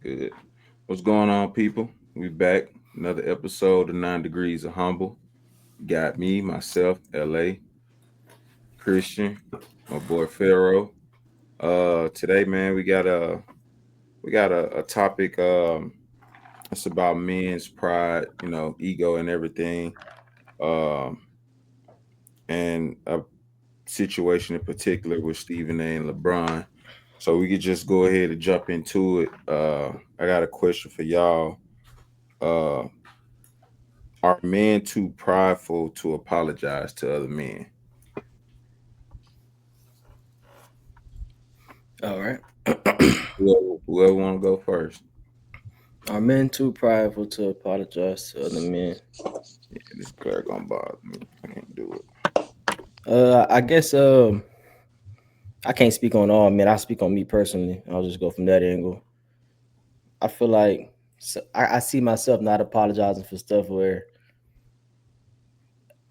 Good. What's going on, people? We back. Another episode of 9 Degrees of Humble. Got me, myself, LA, Christian, my boy Pharaoh. Today, man, we got a topic. It's about men's pride, ego and everything. Um, and a situation in particular with Stephen A. and LeBron. So we could just go ahead and jump into it. I got a question for y'all. Uh, Are men too prideful to apologize to other men? All right. Whoever want to go first. Are men too prideful to apologize to other men? Yeah, this glare gonna bother me. I can't do it. I guess I can't speak on all men. I speak on me personally. I'll just go from that angle. I feel like I see myself not apologizing for stuff where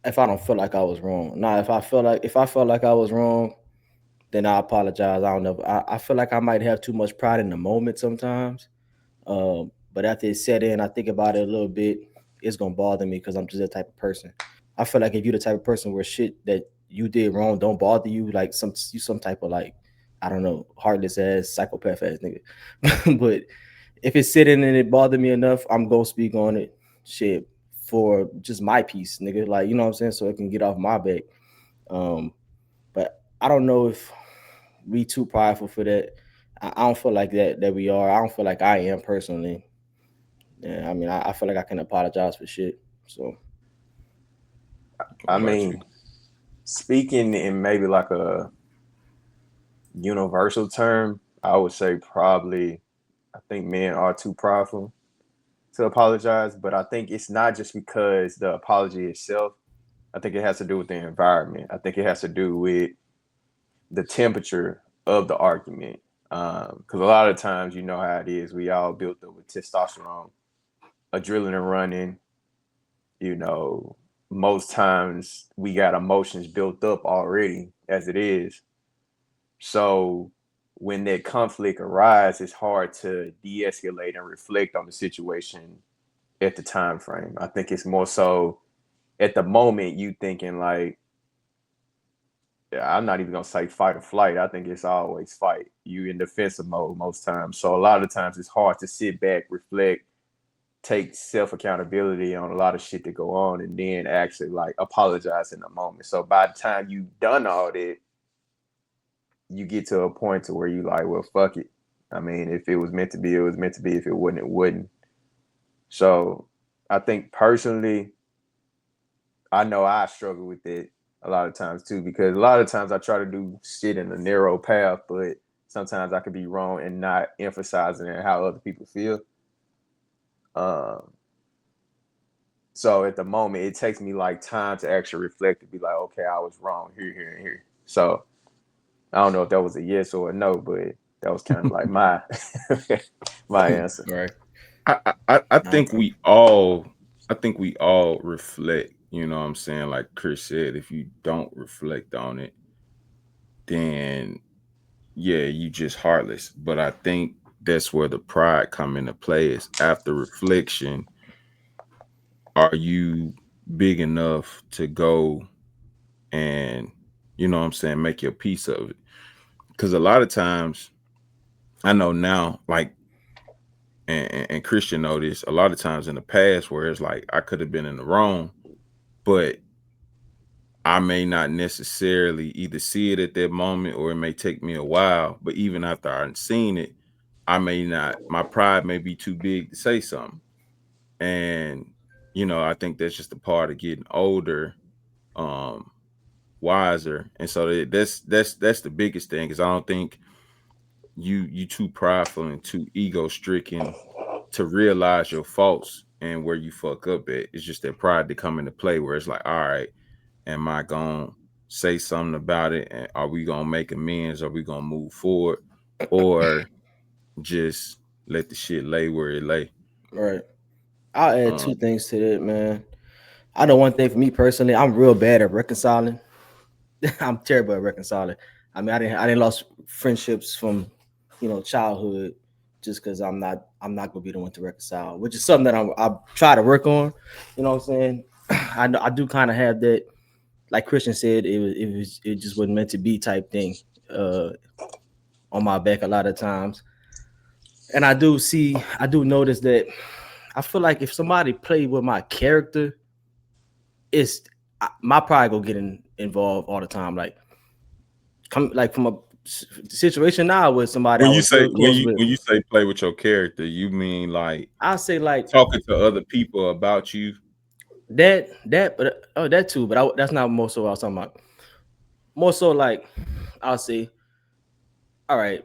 if I don't feel like I was wrong. Now, if I felt like I was wrong, then I apologize. I don't know. I feel like I might have too much pride in the moment sometimes. But after it's set in, I think about it a little bit. It's gonna bother me because I'm just that type of person. I feel like if you're the type of person where shit that you did wrong don't bother you, like some type of like I don't know, heartless ass psychopath ass nigga. But if it's sitting and it bothered me enough, I'm gonna speak on it. Shit for just my piece, nigga. Like you know what I'm saying, so it can get off my back. Um, but I don't know if we too prideful for that. I don't feel like that we are. I don't feel like I am personally. Yeah, I mean, I feel like I can apologize for shit. So What I about you? mean, speaking in maybe like a universal term, I would say probably I think men are too prideful to apologize, but I think it's not just because the apology itself. I think it has to do with the environment. I think it has to do with the temperature of the argument. Because a lot of times, you know how it is. We all built up with testosterone, adrenaline running. You know, most times we got emotions built up already as it is. So when that conflict arises, it's hard to de-escalate and reflect on the situation at the time frame. I think it's more so at the moment you thinking like, yeah, I'm not even gonna say fight or flight. I think it's always fight. You in defensive mode most times. So a lot of times it's hard to sit back, reflect, take self accountability on a lot of shit that go on, and then actually like apologize in the moment. So by the time you done all that, you get to a point to where you like, well, fuck it. I mean, if it was meant to be, it was meant to be. If it wouldn't, it wouldn't. So I think personally, I know I struggle with it a lot of times too, because a lot of times I try to do shit in a narrow path, but sometimes I could be wrong and not emphasizing how other people feel. Um, so at the moment, it takes me like time to actually reflect and be like, okay, I was wrong here, here, and here. So I don't know if that was a yes or a no, but that was kind of like my my answer. right, I I think agree. we all reflect. You know what I'm saying? Like Chris said, if you don't reflect on it, then yeah, you just heartless. But I think that's where the pride come into play is after reflection, are you big enough to go and what I'm saying, make your piece of it? Because a lot of times I know now, like and Christian know this, a lot of times in the past where it's like I could have been in the wrong, but I may not necessarily either see it at that moment or it may take me a while. But even after I've seen it, I may not, my pride may be too big to say something. And, I think that's just a part of getting older, um, wiser. And so that's the biggest thing because I don't think you too prideful and too ego stricken to realize your faults and where you fuck up at. It's just that pride to come into play where it's like, all right, am I gonna say something about it? And are we gonna make amends? Are we gonna move forward? Or just let the shit lay where it lay? Right. I'll add two Um, things to that, man. I know one thing for me personally. I'm real bad at reconciling. I'm terrible at reconciling. I mean, I didn't lost friendships from, childhood. just because I'm not gonna be the one to reconcile, which is something that I try to work on. You know what I'm saying? I do kind of have that, like Christian said, it just wasn't meant to be type thing uh, on my back a lot of times, and I do notice that I feel like if somebody played with my character, it's my pride go involved all the time. Like come like from a situation now with somebody I When you was say real close with. when you say play with your character, you mean like I say like talking to other people about you? but that too, but that's not more so what I was talking about. More so like I'll say, all right,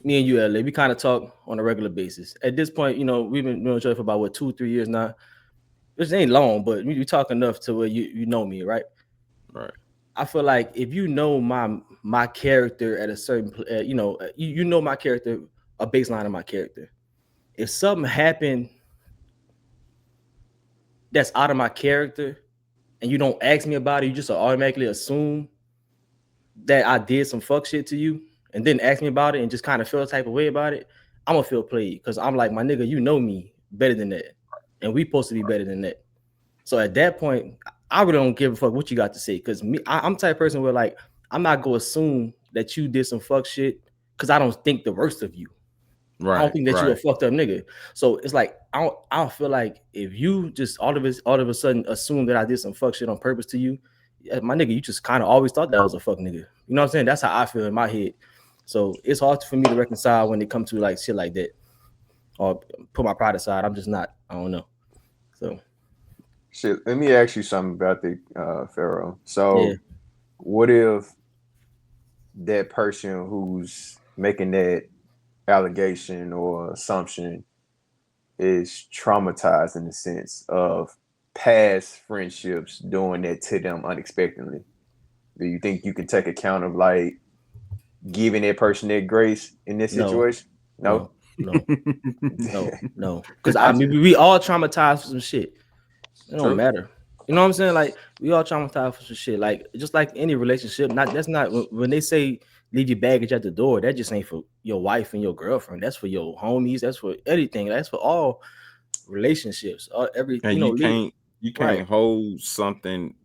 me and you, LA, we kind of talk on a regular basis. At this point, we've been knowing each other for about what 2-3 years now. Which ain't long, but we talk enough to where you know me, right? Right. I feel like if you know my character at a certain, you know my character, a baseline of my character. If something happened that's out of my character, and you don't ask me about it, you just automatically assume that I did some fuck shit to you, and then ask me about it, and just kind of feel a type of way about it, I'm gonna feel played because I'm like, my nigga, you know me better than that, and we supposed to be better than that. So at that point, I really don't give a fuck what you got to say because I'm the type of person where like I'm not gonna assume that you did some fuck shit because I don't think the worst of you. I don't Right. think that you a Right. fucked up nigga. So it's like I don't feel like if you just all of a sudden assume that I did some fuck shit on purpose to you, my nigga, you just kind of always thought that I was a fuck nigga. You know what I'm saying? That's how I feel in my head. So it's hard for me to reconcile when it comes to like shit like that or put my pride aside. I'm just not. I don't know. So Shit, let me ask you something about the Pharaoh. yeah, So, what if that person who's making that allegation or assumption is traumatized in the sense of past friendships doing that to them unexpectedly? Do you think you can take account of like giving that person that grace in this no, situation? No. no, no. No. Because I I mean, just we all traumatized for some shit. It don't true. matter. You know what I'm saying? Like we all traumatized for some shit. Like just like any relationship. Not that's not when they say leave your baggage at the door. That just ain't for your wife and your girlfriend. That's for your homies. That's for anything. That's for all relationships. Every And you right. can't hold something,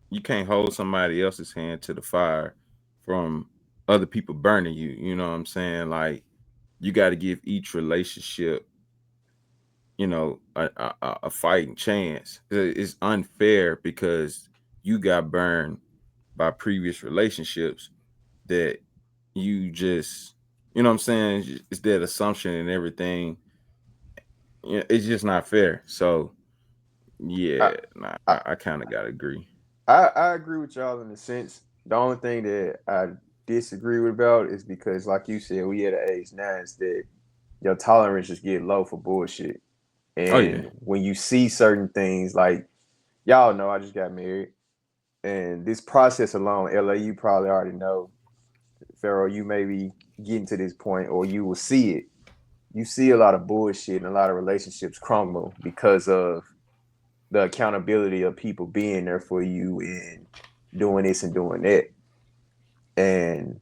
you can't hold somebody else's hand to the fire from other people burning you. You know what I'm saying? Like you got to give each relationship, a fighting chance. It's unfair because you got burned by previous relationships that you just, you know what I'm saying? It's that assumption and everything. Yeah, it's just not fair. So I, yeah, nah, I I kind of gotta agree. I agree with y'all in a sense. The only thing that I disagree with about is because, like you said, we at an age now is that your tolerance just get low for bullshit. Oh yeah, And when you see certain things, like y'all know, I just got married, and this process alone, LA, you probably already know, Pharaoh, you may be getting to this point, or you will see it. You see a lot of bullshit and a lot of relationships crumble because of the accountability of people being there for you and doing this and doing that. And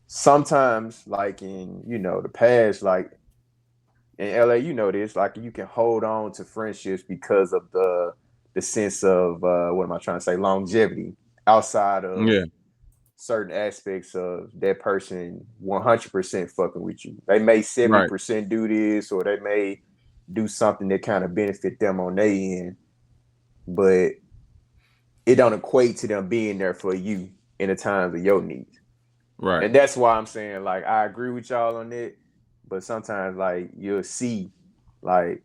sometimes, like in the past, like in LA, you know this, like you can hold on to friendships because of the sense of what am I trying to say, longevity outside of yeah, certain aspects of that person 100% fucking with you. They may right, 70% do this, or they may do something that kind of benefit them on their end, but it don't equate to them being there for you in the times of your needs. right. And that's why I'm saying, like, I agree with y'all on it, but sometimes like you'll see, like,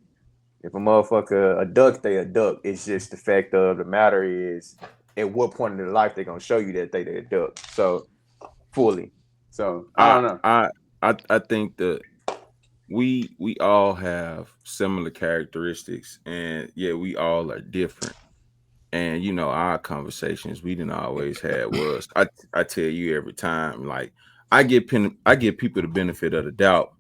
if a motherfucker a duck, they a duck. It's just the fact of the matter is at what point in their life they're gonna show you that they a duck. So fully. So I I don't know. I I think that we all have similar characteristics, and yeah, we all are different. And our conversations we didn't always had was I tell you every time, like I give people the benefit of the doubt.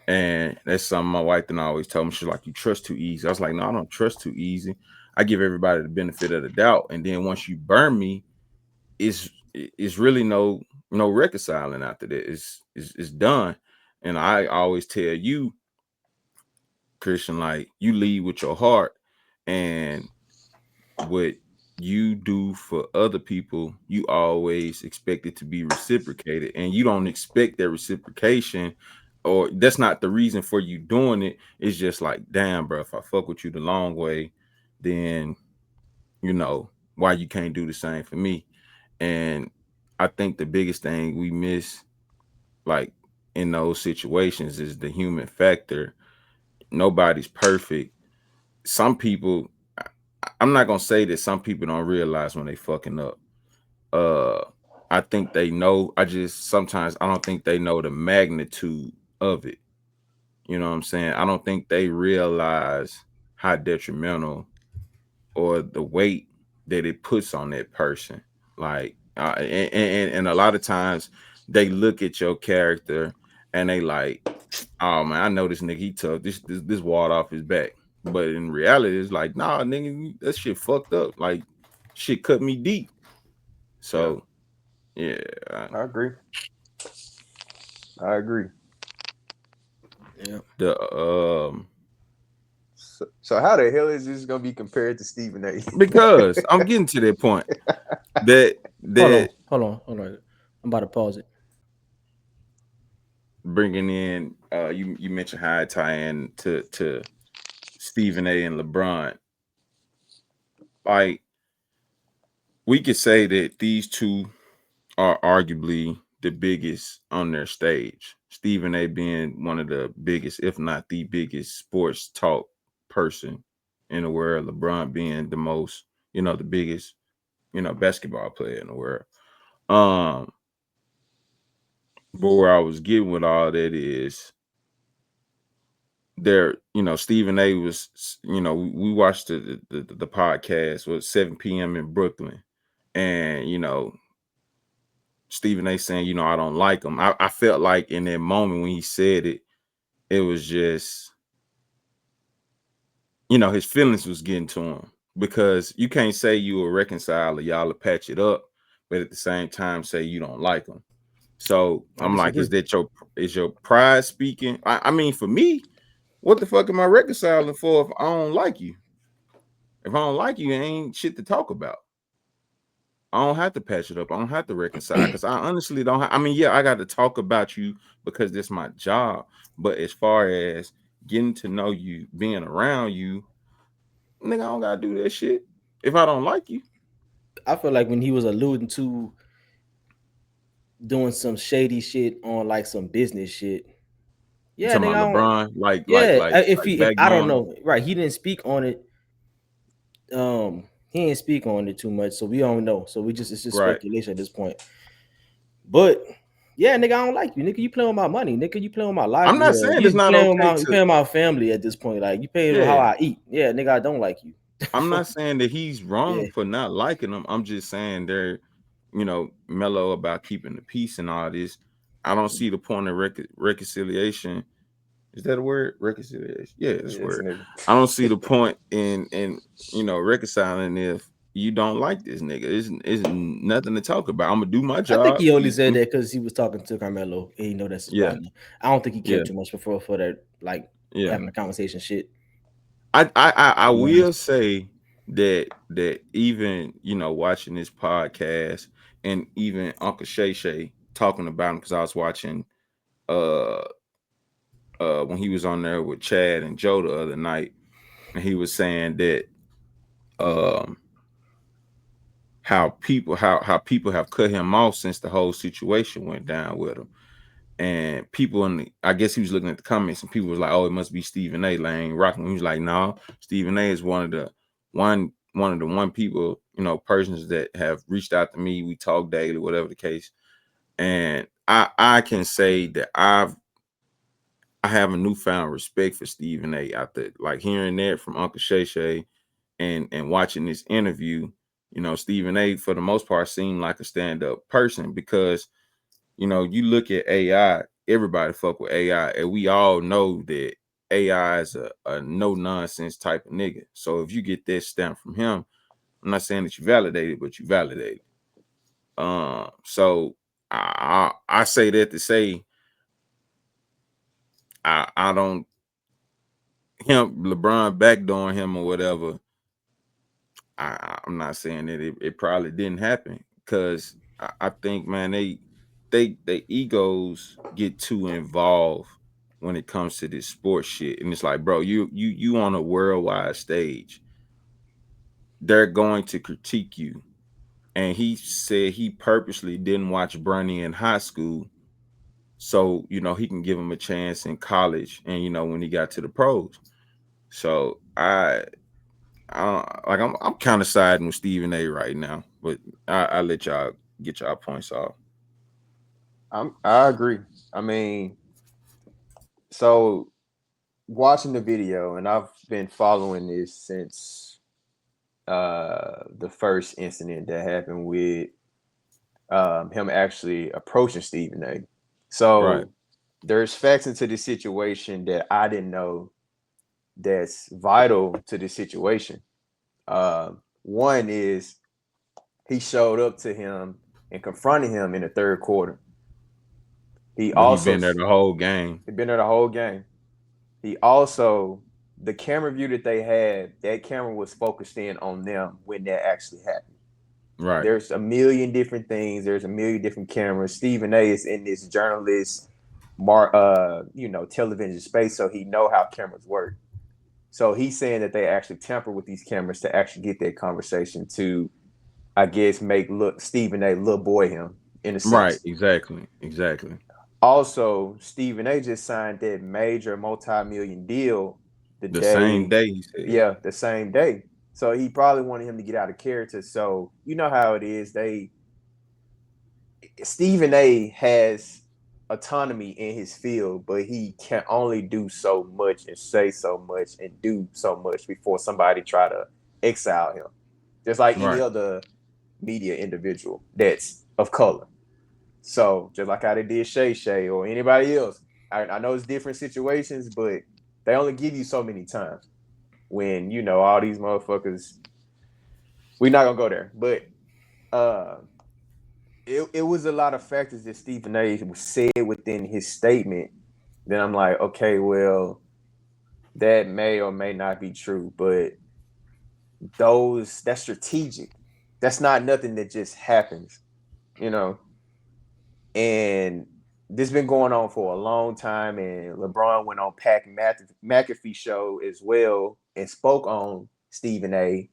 And that's something my wife and I always told me. She's like, you trust too easy. I was like, no, I don't trust too easy. I give everybody the benefit of the doubt. And then once you burn me, it's really no reconciling after that. It's done. And I always tell you, Christian, like you lead with your heart, and what you do for other people, you always expect it to be reciprocated, and you don't expect that reciprocation, or that's not the reason for you doing it. It's just like, damn, bro, if I fuck with you the long way, then why you can't do the same for me. And I think the biggest thing we miss, like in those situations, is the human factor. Nobody's perfect. Some people, I'm not gonna say that some people don't realize when they fucking up. uh I think they know. I just sometimes I don't think they know the magnitude of it. You know what I'm saying? I don't think they realize how detrimental or the weight that it puts on that person. Like and a lot of times they look at your character and they like, oh man, I know this nigga, he tough. This ward off his back. But in reality, it's like, nah, nigga, that shit fucked up. Like shit cut me deep. Yeah, So yeah, I agree. I agree. Yeah. the So how the hell is this gonna be compared to Stephen A? because I'm getting to that point that Hold on, that hold on. I'm about to pause it. bringing in you mentioned how I tie in to Stephen A and LeBron. Like we could say that these two are arguably the biggest on their stage. Stephen A being one of the biggest, if not the biggest, sports talk person in the world. LeBron being the most, the biggest, basketball player in the world. Um, but where I was getting with all that is there, Stephen A was, we watched the podcast was 7 p.m. in Brooklyn, and Stephen A saying, I don't like him. I felt like in that moment when he said it, it was just, his feelings was getting to him, because you can't say you will reconcile or y'all will patch it up, but at the same time say you don't like him. So I I'm like, disagree. is your pride speaking? I mean, for me, what the fuck am I reconciling for if I don't like you? If I don't like you, it ain't shit to talk about. I don't have to patch it up. I don't have to reconcile, because I honestly don't. I mean, yeah, I got to talk about you because that's my job. But as far as getting to know you, being around you, nigga, I don't gotta do that shit if I don't like you. I feel like when he was alluding to doing some shady shit on like some business shit. You Yeah, talking nigga, about I don't. LeBron? Like, Yeah, if I don't backdoing? know, right? He didn't speak on it. He didn't speak on it too much, so we don't know. So it's just Right. speculation at this point. But yeah, nigga, I don't like you, nigga. You playing with my money, nigga. You playing with my I'm not livelihood. saying it's You not playing with okay you to. playing with my family at this point. Like you paying with how Yeah, I eat. Yeah, nigga, I don't like you. I'm not saying that he's wrong Yeah, for not liking them. I'm just saying they're, mellow about keeping the peace and all this. I don't see the point of reconciliation. Is that a word? Reconciliation? Yeah, it's a Yes, word. nigga. I don't see the point in reconciling if you don't like this nigga. It's nothing to talk about. I'm gonna do my I think job. he only said that because he was talking to Carmelo and he know that's his Yeah, partner. I don't think he yeah, cared too much for that, like yeah. having a conversation shit. I To be will honest, say that even watching this podcast, and even Uncle Shay Shay talking about him, because I was watching uh when he was on there with Chad and Joe the other night, and he was saying that um how people have cut him off since the whole situation went down with him. And people I guess he was looking at the comments, and people was like, "Oh, it must be Stephen A. Lane rocking." He was like, "No, Stephen A. is one of the people, persons that have reached out to me. We talk daily, whatever the case." And I can say that I have a newfound respect for Stephen A. After like hearing that from Uncle Shay Shay, and watching this interview. Stephen A. for the most part seemed like a stand up person, because you look at AI, everybody fuck with AI, and we all know that AI is a no nonsense type of nigga. So if you get that stamp from him, I'm not saying that you validate it, but you validate it. So I say that to say, I don't him LeBron backdooring him or whatever. I'm not saying that it probably didn't happen because I think, man, they egos get too involved when it comes to this sports shit, and it's like, bro, you on a worldwide stage, they're going to critique you. And he said he purposely didn't watch Bronny in high school, so he can give him a chance in college, and when he got to the pros. So like I'm kind of siding with Stephen A right now, but I let y'all get y'all points off. I agree. I mean, so watching the video, and I've been following this since the first incident that happened with him actually approaching Stephen A. Right. So there's facts into this situation that I didn't know that's vital to this situation. One is he showed up to him and confronted him in the third quarter. He But he also been there the whole game. been there the whole game. He also, the camera view that they had, that camera was focused in on them when that actually happened. Right. There's a million different things. There's a million different cameras. Stephen A is in this journalist, television space, so he know how cameras work. So he's saying that they actually tamper with these cameras to actually get that conversation to, I guess, make Stephen A little boy him in a Right. sense. Exactly. Also, Stephen A just signed that major multi-million deal The same day he said. the same day. So he probably wanted him to get out of character. So you know how it is. Stephen A has autonomy in his field, but he can only do so much and say so much and do so much before somebody try to exile him. Just like any Right. other media individual that's of color. So just like how they did Shay or anybody else, I know it's different situations, but they only give you so many times. When all these motherfuckers, we're not gonna go there, but it was a lot of factors that Stephen A said within his statement. Then I'm like, okay, well, that may or may not be true, but that's strategic. That's not nothing that just happens, you know. And this been going on for a long time. And LeBron went on Pat McAfee show as well and spoke on Stephen A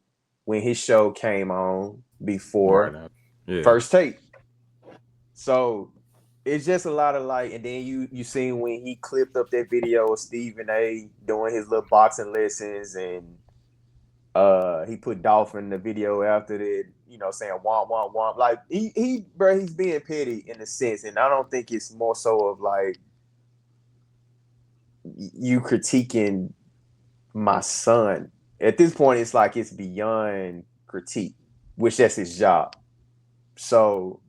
when his show came on Right. before Yeah. First Take. So it's just a lot of and then you seen when he clipped up that video of Stephen A doing his little boxing lessons, and he put Dolphin in the video after that, saying womp womp womp. Like he's being petty in a sense, and I don't think it's more so of like you critiquing my son. At this point, it's like it's beyond critique, which that's his job. So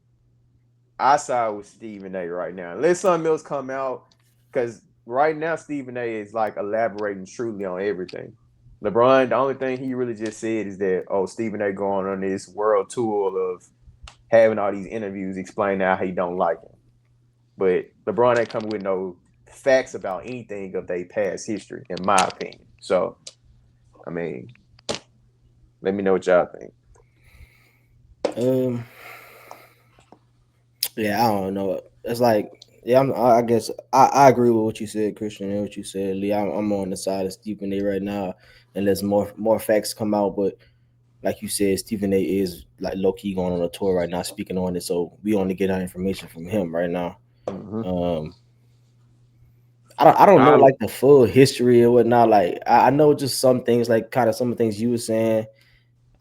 I side with Stephen A right now. Let something else come out, because right now Stephen A is like elaborating truly on everything. LeBron, the only thing he really just said is that, Stephen A going on this world tour of having all these interviews explaining how he don't like him. But LeBron ain't coming with no facts about anything of their past history, in my opinion. So, I mean, let me know what y'all think. Yeah, I don't know. It's like, yeah, I guess I agree with what you said, Christian, and what you said, Lee. I'm on the side of Stephen A right now, and there's more facts come out. But like you said, Stephen A is like low key going on a tour right now, speaking on it. So we only get our information from him right now. Mm-hmm. I don't know I like the full history or whatnot. Like I know just some things, like kind of some of the things you were saying.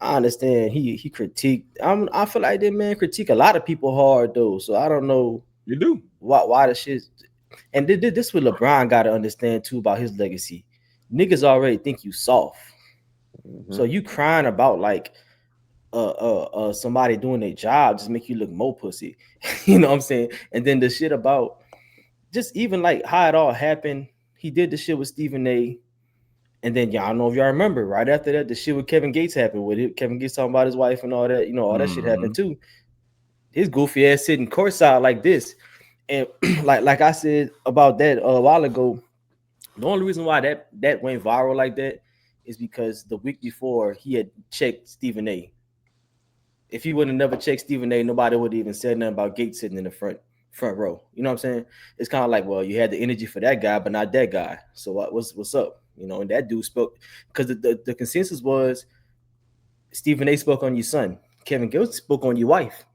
I understand he critiqued. I feel like that man critique a lot of people hard though. So I don't know you do. why the shit. And this what LeBron got to understand too about his legacy. Niggas already think you soft, Mm-hmm. so you crying about like somebody doing their job just make you look more pussy. You know what I'm saying? And then the shit about just even like how it all happened. He did the shit with Stephen A. And then y'all know if y'all remember, right after that, the shit with Kevin Gates happened with it. Kevin Gates talking about his wife and all that. All that shit Mm-hmm. happened too. His goofy ass sitting courtside like this. And like I said about that a while ago, The only reason why that went viral like that is because the week before he had checked Stephen A. If he would have never checked Stephen A, nobody would have even said nothing about Gates sitting in the front row. You know what I'm saying? It's kind of like, well, you had the energy for that guy, but not that guy. So what's up? You know, and that dude spoke because the consensus was Stephen A spoke on your son. Kevin Gates spoke on your wife.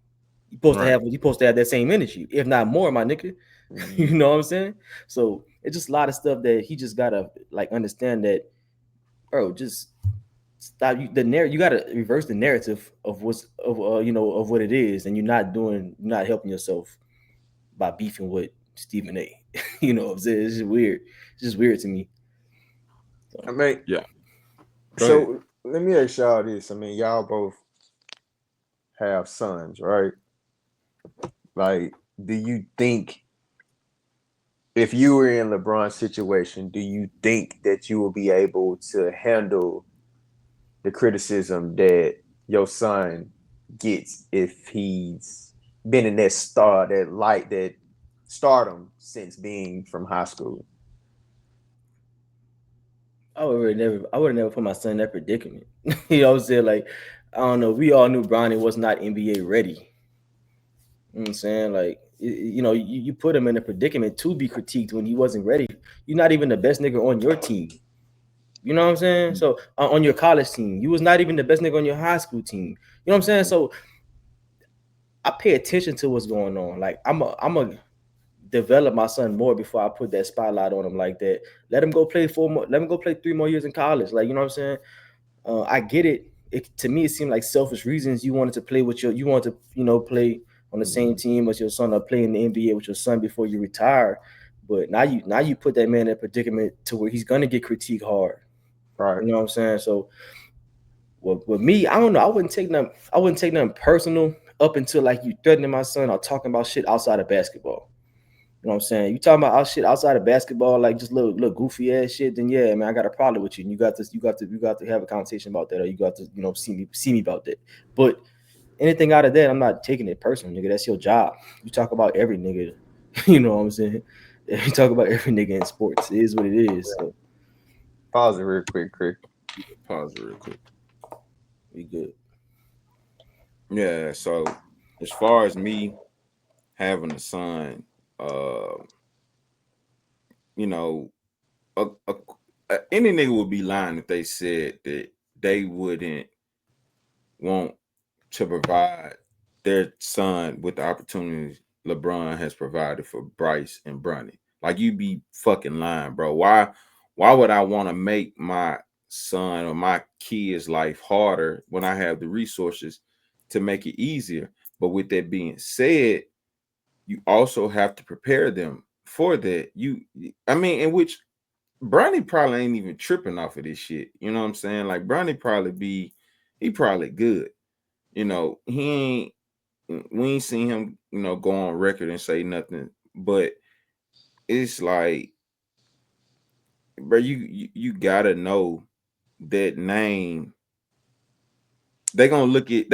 Right. You supposed to have that same energy, if not more, my nigga. You Mhm. know what I'm saying? So it's just a lot of stuff that he just gotta like understand that, bro. Just stop you gotta reverse the narrative of what's of of what it is, and you're not helping yourself by beefing with Stephen A. You know what I'm saying? It's just weird. It's just weird to me. So, I mean, Yeah. Go ahead. so let me ask y'all this. I mean, y'all both have sons, right? Like, do you think if you were in LeBron's situation, do you think that you will be able to handle the criticism that your son gets if he's been in that that stardom since being from high school? I would never put my son in that predicament. You know what I'm saying? Like, I don't know. We all knew Bronny was not NBA ready. You know what I'm saying? Like, you put him in a predicament to be critiqued when he wasn't ready. You're not even the best nigga on your team. You know what I'm saying? So on your college team, you was not even the best nigga on your high school team. You know what I'm saying? So I pay attention to what's going on. Like I'm a develop my son more before I put that spotlight on him like that. Let him go play 4 more. Let him go play 3 more years in college. Like you know what I'm saying? I get it. It to me it seemed like selfish reasons. You wanted to play with you wanted to play on the same team as your son or play in the NBA with your son before you retire. But now you put that man in a predicament to where he's gonna get critiqued hard. Right. You know what I'm saying? So with me, I don't know. I wouldn't take nothing personal up until like you threatening my son or talking about shit outside of basketball. You know what I'm saying? You talking about shit outside of basketball, like just little goofy ass shit, then yeah, man, I got a problem with you. And you got to have a conversation about that, or you got to, see me about that. But anything out of that, I'm not taking it personal, nigga. That's your job. You talk about every nigga, you know what I'm saying? You talk about every nigga in sports. It is what it is. So Pause it real quick, Chris. Pause real quick. we good. Yeah. So as far as me having a son, uh, you know, a, a, any nigga would be lying if they said that they wouldn't want to provide their son with the opportunities LeBron has provided for Bryce and Bronny. Like you be fucking lying, bro. Why would I want to make my son or my kid's life harder when I have the resources to make it easier? But with that being said, you also have to prepare them for that. I mean, in which Bronny probably ain't even tripping off of this shit. You know what I'm saying? Like Bronny he probably good. He we ain't seen him, go on record and say nothing. But it's like, bro, you gotta know that name. They gonna look at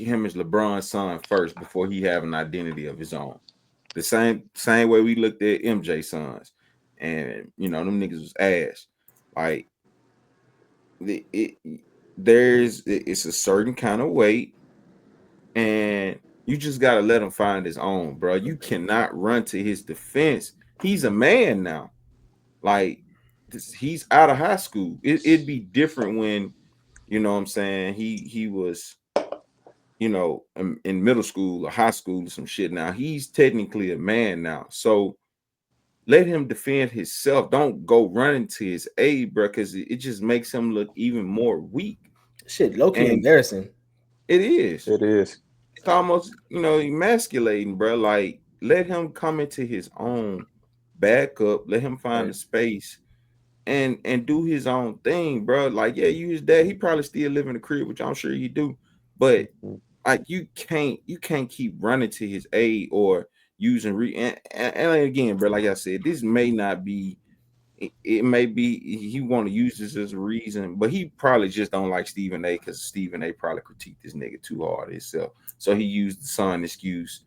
him as LeBron's son first before he have an identity of his own. The same way we looked at MJ sons, and them niggas was ass. Like the, it, it's a certain kind of weight, and you just gotta let him find his own, bro. You cannot run to his defense. He's a man now. Like he's out of high school. It'd be different when, what I'm saying, he was, in middle school or high school or some shit. Now he's technically a man now. So let him defend himself. Don't go running to his aid, bro, because it just makes him look even more weak. Shit, low key And embarrassing. it is. It is. It's almost, emasculating, bro. Like, let him come into his own, back up, let him find Right. the space and do his own thing, bro. Like, yeah, you his dad. He probably still live in the crib, which I'm sure he do. But Mhm. like, you can't keep running to his aid or using and again, bro. Like I said, this may not be. It may be he want to use this as a reason, but he probably just don't like Stephen A. because Stephen A. probably critiqued this nigga too hard himself. So he used the son excuse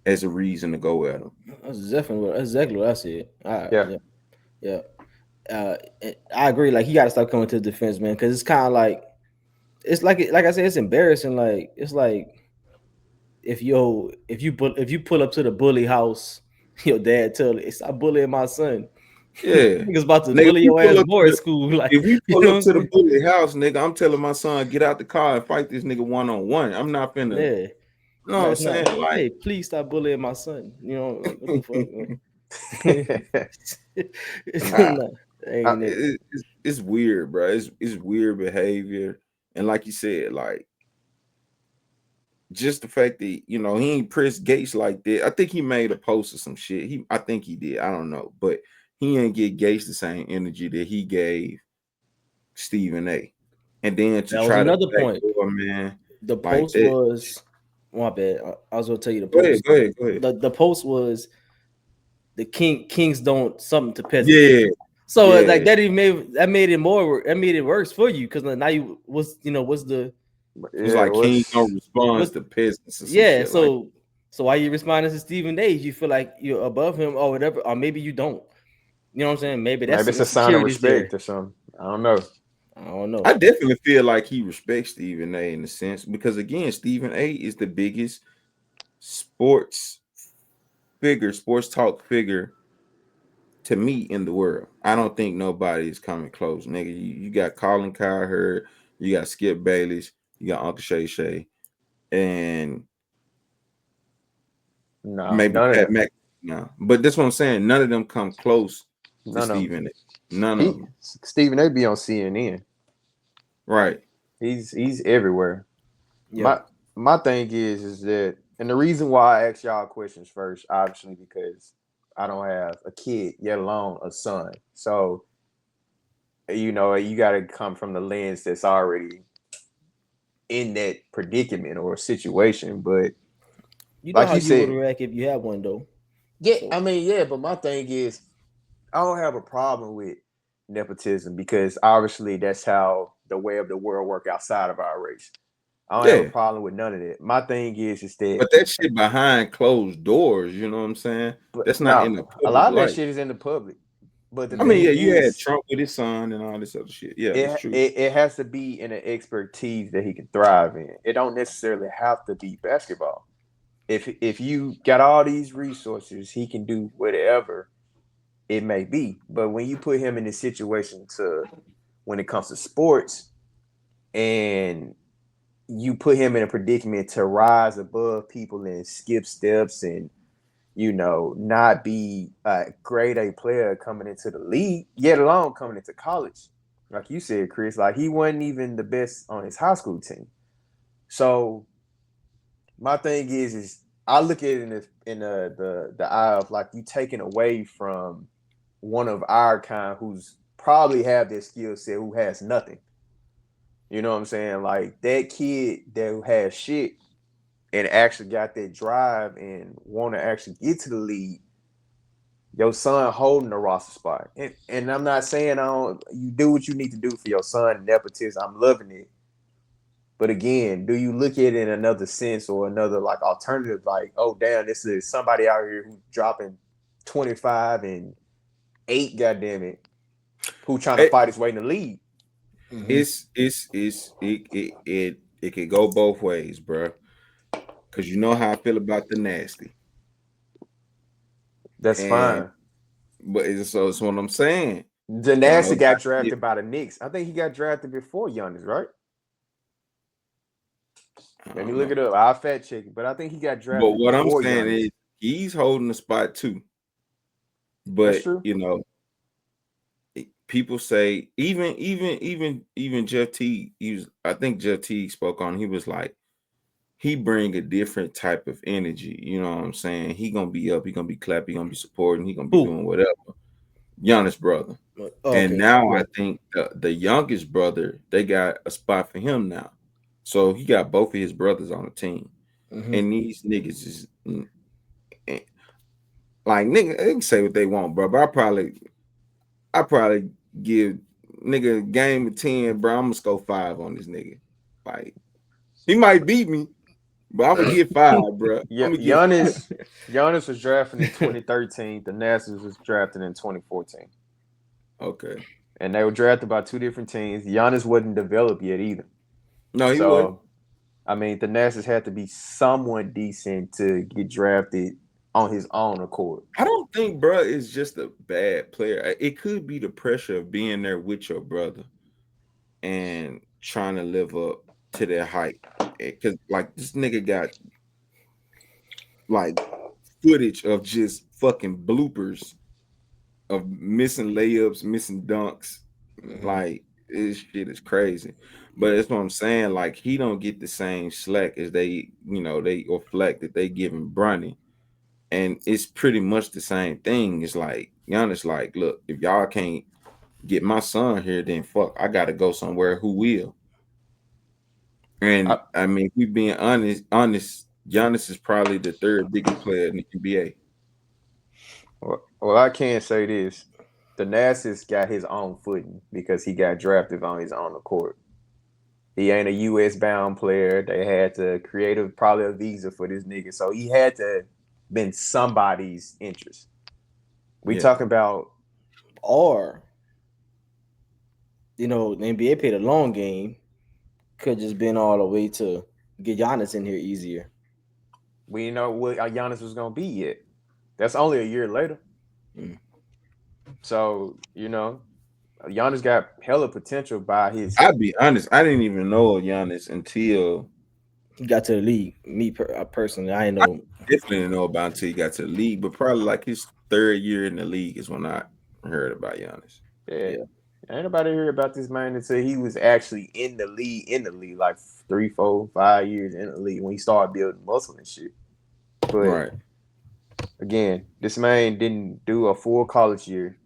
as a reason to go at him. That's exactly what I said. All right, Yeah. yeah, yeah. uh, I agree. Like he got to stop coming to the defense, man, because it's kind of like like I said, it's embarrassing. Like it's like if you pull up to the bully house, your dad tell it, stop bullying my son. Yeah. Niggas about to Nigga, if bully we your pull ass up to more at the school. Like if we you pull know what up I'm to the saying? bully house, nigga, I'm telling my son get out the car and fight this nigga one on one. I'm not finna. Yeah. You know what No, I'm it's not. saying? Like, Hey, please stop bullying my son. You know what the fuck? It's Nah, not, I, ain't it? it's weird, bro. It's weird behavior, and like you said, like just the fact that he ain't pressed Gates like that. I think he made a post or some shit. I think he did. I don't know, but he ain't get Gates the same energy that he gave Stephen A. And then to That was try to another point. backdoor man The like post that. was my bad. I was gonna tell you the Go ahead, post. go ahead, go ahead. The post was the kings don't something to peasants. Yeah, So like yeah. that made it worse for you because now you what's the It's yeah, it like King don't was. respond what's to peasants or some yeah, shit like. so why you responding to Stephen A? You feel like you're above him or whatever, or maybe you don't. You know what I'm saying? Maybe that's Maybe some it's a sign of insecurities there. respect or something. I don't know. I don't I know. definitely feel like he respects Stephen A in a sense because again, Stephen A is the biggest sports sports talk figure to me in the world. I don't think nobody is coming close, nigga. You got Colin Cowherd, you got Skip Bayless, you got Uncle Shay Shay, and No, maybe none of Pat them. Mc now. But that's what I'm saying. None of them come close to None of them. Stephen A. None of He them. Stephen A. be on CNN. Right. He's everywhere. Yeah. My thing is that, and the reason why I ask y'all questions first, obviously because I don't have a kid, yet alone a son. So you got to come from the lens that's already in that predicament or situation. But You know like how you you would said, react if you had one though. yeah, So I mean, yeah. But my thing is, I don't have a problem with nepotism because obviously that's how the way of the world work outside of our race. I don't have a Yeah. problem with none of that. My thing is that, But that shit behind closed doors, you know what I'm saying? but That's not no, in the a public lot of that light. shit is in the public. But the I mean, mhm. yeah, thing you had is, Trump with his son and all this other shit. Yeah, that's it, true. it it has to be in an expertise that he can thrive in. It don't necessarily have to be basketball. If you got all these resources, he can do whatever it may be. But when you put him in a situation to when it comes to sports and you put him in a predicament to rise above people and skip steps and not be a grade A player coming into the league, yet alone coming into college. Like you said, Chris, like he wasn't even the best on his high school team. So my thing is I look at it in the eye of like you taking away from one of our kind who's probably have their skill set who has nothing. You know what I'm saying? Like that kid that has shit and actually got that drive and want to actually get to the league, your son holding the roster spot. And I'm not saying I don't you do what you need to do for your son, nepotism. I'm loving it. But again, do you look at it in another sense or another like alternative, like, oh damn, this is somebody out here who's dropping 25 and 8, goddamn it, who trying to It, fight his way in the league. Mhm. it could go both ways, bro. Cause you know how I feel about the nasty, That's and fine. so it's what I'm saying. The Don't know Nasty got about it, drafted by the Knicks. I think he got drafted before Giannis, right? I Let me don't look know. it up. I'll fact check it. But I think he got But drafted what I'm before saying Giannis. is he's holding the spot too. That's But true. people say even Jeff T. I think Jeff T. spoke on. He was like he bring a different type of energy. You know what I'm saying? He gonna be up. He gonna be clapping. He gonna be supporting. He gonna be Who? doing whatever. Giannis brother. And Okay. now Yeah. I think the youngest brother they got a spot for him now. So he got both of his brothers on the team. Mhm. And these niggas is eh, like nigga, they can say what they want, bro. But I probably give nigga a game of 10, bro. I'm gonna score 5 on this nigga. Like he might beat me, but I'm gonna get 5, bro. I'm Yeah, gonna get 5. Giannis was drafted in 2013. The Nasty was drafted in 2014. Okay. and they were drafted by two different teams. Giannis wasn't developed yet either. No, he would. So, I mean, Thanasis had to be somewhat decent to get drafted on his own accord. I don't think bro is just a bad player. It could be the pressure of being there with your brother and trying to live up to their height. Because like this nigga got like footage of just fucking bloopers of missing layups, missing dunks. Mhm. Like this shit is crazy. But that's what I'm saying. Like he don't get the same slack as they, they or flack that they giving Bronny. And it's pretty much the same thing. It's like Giannis, like, look, if y'all can't get my son here, then fuck, I gotta go somewhere who will. And I, I mean, if we being honest, Giannis is probably the third biggest player in the NBA. well, I can say this: Thanasis got his own footing because he got drafted on his own accord. He ain't a U.S. bound player. They had to create probably a visa for this nigga, so he had to been somebody's interest. We Yeah. talking about Or the NBA played a long game. Could just been all the way to get Giannis in here easier. we know what Giannis was gonna be yet. That's only a year later. Mm. So Giannis got hella potential by his. I'll be honest, I didn't even know Giannis until He got to the league. Me personally, I ain't I know. definitely didn't know about until he got to the league, but probably like his third year in the league is when I heard about Giannis. Yeah, Yeah. ain't nobody hear about this man until he was actually in the league. In the league, like 3, 4, 5 years in the league when he started building muscle and shit. But Right. again, this man didn't do a full college year,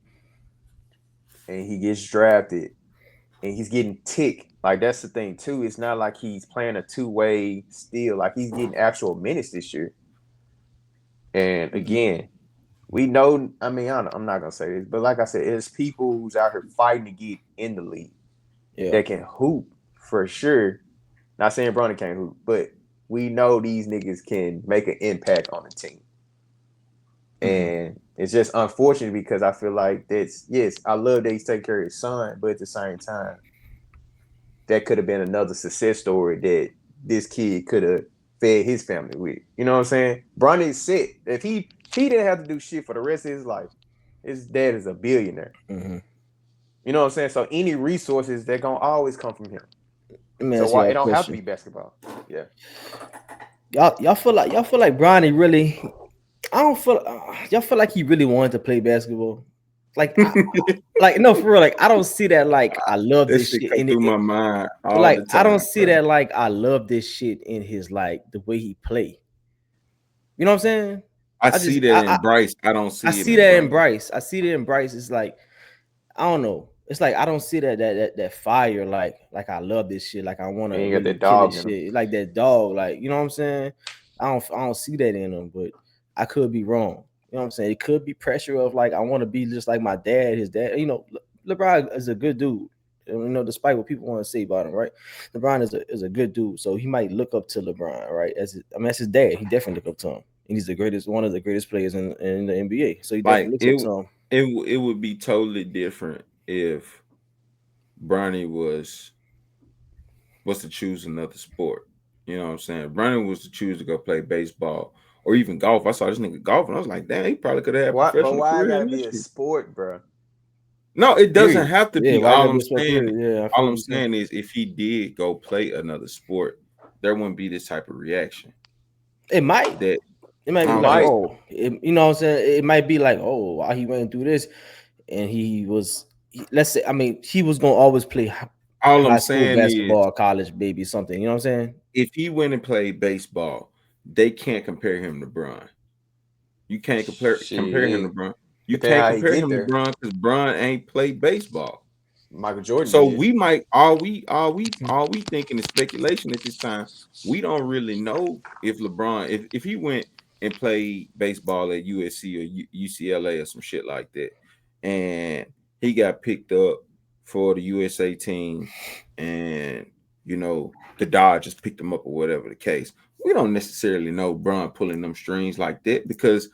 and he gets drafted, and he's getting tick. Like that's the thing too. It's not like he's playing a two-way still. Like he's getting actual minutes this year. And again, we know. I mean, I'm not gonna say this, but like I said, it's people who's out here fighting to get in the league Yeah. that can hoop for sure. Not saying Bronny can't hoop, but we know these niggas can make an impact on the team. Mhm. And it's just unfortunate because I feel like that's yes, I love that he's taking care of his son, but at the same time, that could have been another success story that this kid could have fed his family with. You know what I'm saying? Bronny's set. If he didn't have to do shit for the rest of his life, his dad is a billionaire. Mhm. You know what I'm saying? So any resources they're gonna always come from him. Let me So ask you why all it a don't have to question. be basketball? Yeah. Y'all feel like Bronny really. I don't feel. Y'all feel like he really wanted to play basketball. Like, like no, for real. Like, I don't see that. Like, I love That this shit shit come in through it. my mind all Like, the I don't time, see bro. that. Like, I love this shit in his like the way he play. You know what I'm saying? I I see just that in Bryce. I don't I see it see in that in Bronny. Bryce. I see that in Bryce. It's like I don't know. It's like I don't see that fire. Like I love this shit. Like I want He to ain't got really that kill dog this in him. shit. Like that dog. Like you know what I'm saying. I don't see that in him, but I could be wrong. You know what I'm saying? It could be pressure of like I want to be just like my dad. His dad. LeBron is a good dude. Despite what people want to say about him, right? LeBron is a good dude, so he might look up to LeBron, right? That's his dad. He definitely look up to him, and he's one of the greatest players in the NBA. So he Like definitely looks up to him. it would be totally different if Bronny was to choose another sport. You know what I'm saying? If Bronny was to choose to go play baseball or even golf. I saw this nigga golfing. I was like, damn, he probably could have had a What? But professional why I career gotta in that be a shit. sport, bro? No, it doesn't Period. have to Yeah, be. why you gotta be a sport period? Yeah, I feel All what I'm you're saying. saying is if he did go play another sport, there wouldn't be this type of reaction. It might. That It might I It be don't like, think might. so. oh, you know what I'm saying? It might be like, oh, why he went through this, and let's say, I mean, he was gonna always play All I'm high school saying is basketball, college, baby, something. You know what I'm saying? if he went and played baseball, they can't compare him to Bron. You can't compare him to Shit. Bron. You Depending can't how he compare get him to there. Bron because Bron ain't played baseball. Michael Jordan So did. we might all we thinking is speculation at this time. We don't really know if LeBron if he went and played baseball at USC or UCLA or some shit like that, and he got picked up for the USA team, and the Dodgers picked him up or whatever the case. We don't necessarily know Bron pulling them strings like that because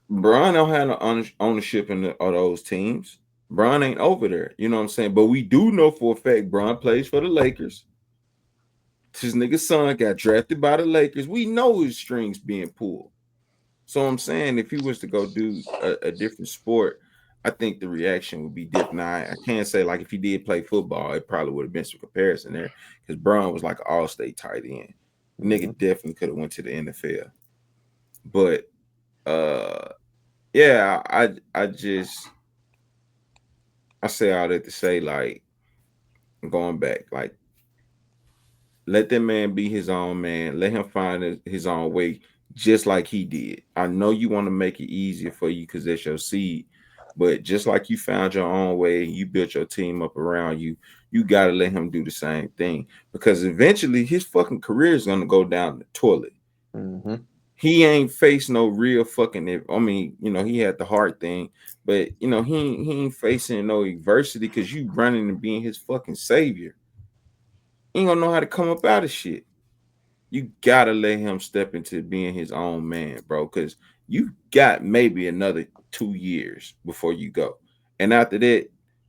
Bron don't have no ownership in of those teams. Bron ain't over there. You know what I'm saying? But we do know for a fact Bron plays for the Lakers. His nigga son got drafted by the Lakers. We know his strings being pulled. So I'm saying if he was to go do a different sport, I think the reaction would be different. Now, I can't say like if he did play football, it probably would have been some comparison there because Brown was like an all-state tight end. Mm-hmm. Nigga definitely could have went to the NFL. But yeah, I say all that to say like going back, like let that man be his own man. Let him find his own way, just like he did. I know you want to make it easier for you because that's your seed, but just like you found your own way, you built your team up around you. You gotta let him do the same thing because eventually his fucking career is gonna go down the toilet. Mm-hmm. He ain't faced no real fucking. I mean, he had the heart thing, but he ain't facing no adversity because you running and being his fucking savior. He ain't gonna know how to come up out of shit. You gotta let him step into being his own man, bro. Because you got maybe another 2 years before you go, and after that,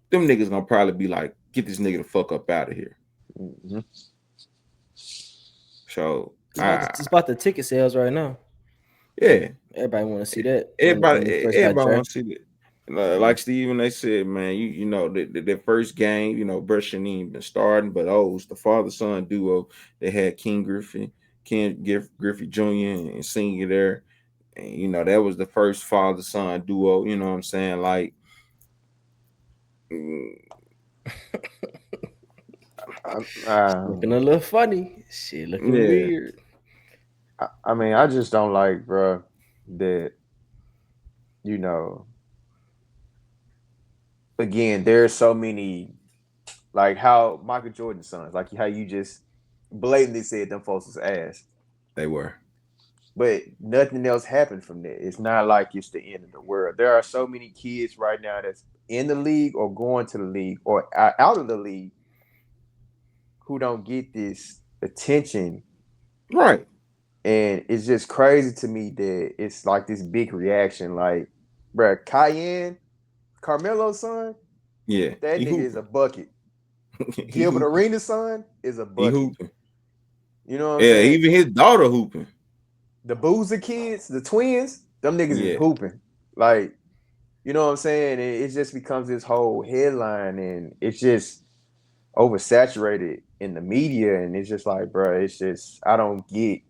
them niggas gonna probably be like, "Get this nigga the fuck up out of here." Mm-hmm. So, It's about the ticket sales right now. yeah, Everybody want to see that when he first got everybody want to drafted. see that. Like Steven, they said, man, the first game, Brush shouldn't even been starting, but it's the father son duo. They had Ken Griffey Jr. and Senior there. And, that was the first father son duo. You know what I'm saying? Like, mm, Looking a little funny. Shit looking yeah, weird. I mean, I just don't like, bro, that you know. Again, there's so many, like how Michael Jordan's sons, like how you just blatantly said them folks was ass, they were. but nothing else happened from that. It's not like it's the end of the world. There are so many kids right now that's in the league or going to the league or out of the league who don't get this attention. Right. And it's just crazy to me that it's like this big reaction. Like, bruh, Cayenne, Carmelo's son, Yeah. that He nigga is hooping. a bucket. he Gilbert hooping. Arenas' son is a He bucket. hooping. You know what I'm Yeah, saying? even his daughter hooping. The Boozer kids, the twins, them niggas is Yeah. hooping. Like, you know what I'm saying? It just becomes this whole headline and it's just oversaturated in the media. And it's just like, bro, it's just, I don't get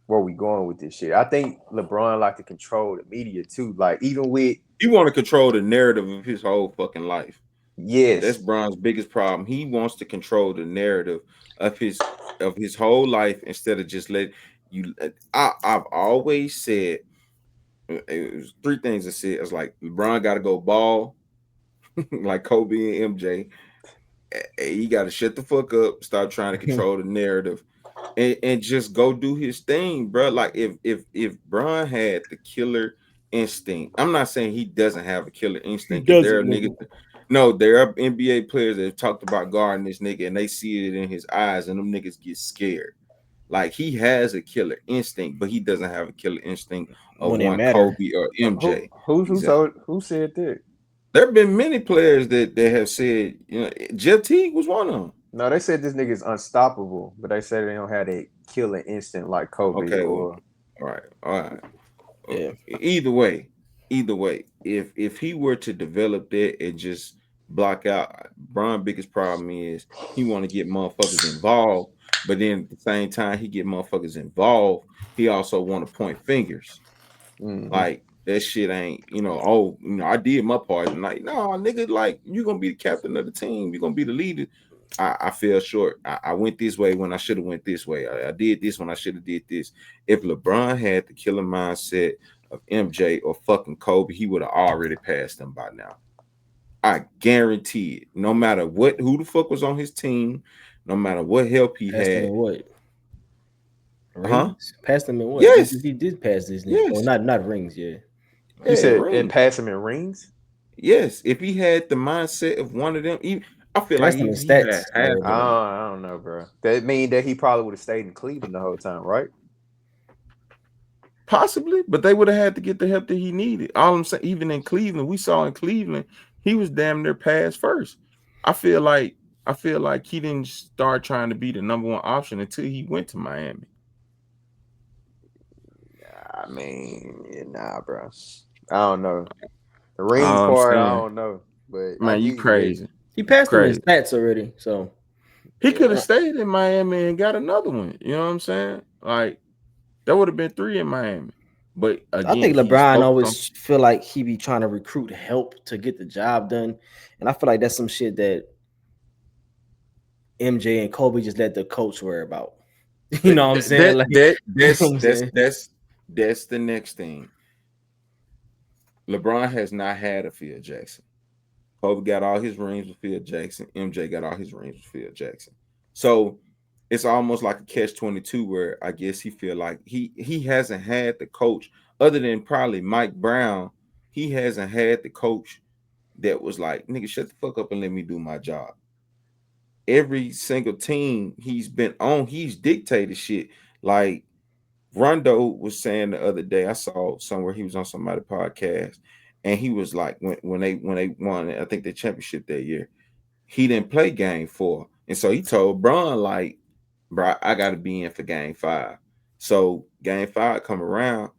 where we going with this shit. I think LeBron like to control the media too. Like, even with, He want to control the narrative of his whole fucking life. That's yes, Bron's biggest problem. He wants to control the narrative of his whole life instead of just let you. I've always said it was three things I said. It's like LeBron got to go ball, like Kobe and MJ. He got to shut the fuck up, stop trying to control the narrative, and just go do his thing, bro. Like if Bron had the killer instinct, I'm not saying he doesn't have a killer He instinct because there are doesn't, niggas. nigga. No, there are NBA players that have talked about guarding this nigga and they see it in his eyes and them niggas get scared. Like he has a killer instinct, but he doesn't have a killer instinct of When it one matter. Kobe or who MJ. who Exactly. told who said that? There have been many players that have said, Jeff Teague was one of them. No, they said this nigga is unstoppable, but they said they don't have that killer instinct like Kobe Okay, well, or all right. Yeah. Either way, if he were to develop that and just block out, Bron's biggest problem is he want to get motherfuckers involved, but then at the same time he get motherfuckers involved, he also want to point fingers. mm-hmm. Like that shit ain't, I did my part. And like, no, nigga, like you gonna be the captain of the team, you're gonna be the leader. I fell short. I went this way when I should have went this way. I did this when I should have did this. If LeBron had the killer mindset of MJ or fucking Kobe, he would have already passed them by now. I guarantee it. No matter who the fuck was on his team, no matter what help he Passed them had, in what? huh? Rings? Passed them in what? Yes, He did pass this nigga. Oh, yes, not rings, yeah. You yeah, said and ring. pass him in rings. Yes, if he had the mindset of one of them, I feel like Passed them in he had stats half already. of them. I don't know, bro. That mean that he probably would have stayed in Cleveland the whole time, right? Possibly, but they would have had to get the help that he needed. All I'm saying, even in Cleveland, we saw in Cleveland, He was damn near pass first. I feel like I feel like he didn't start trying to be the number one option until he went to Miami. I mean, yeah, nah, bro. I don't know. The ring All I'm part, I saying, don't know, but I man, you give you that. crazy, He passed him in crazy. stats already, so He could have Yeah, stayed in Miami and got another one. You know what I'm saying? Like there would have been three in Miami. But I again, think he's LeBron focused on always feel like he be trying to recruit help to get the job done, and I feel like that's some shit that MJ and Kobe just let the coach worry about. You that. know what I'm saying? Like, That you know what I'm saying? that's the next thing. LeBron has not had a Phil Jackson. Kobe got all his rings with Phil Jackson. MJ got all his rings with Phil Jackson. So it's almost like a catch-22 where I guess he feel like he hasn't had the coach other than probably Mike Brown. He hasn't had the coach that was like, nigga, shut the fuck up and let me do my job. Every single team he's been on, he's dictated shit. Like Rondo was saying the other day, I saw somewhere he was on somebody's podcast, and he was like, when they won, I think the championship that year, he didn't play game 4, and so he told Bron like, bro, I got to be in for game 5. So game 5 come around,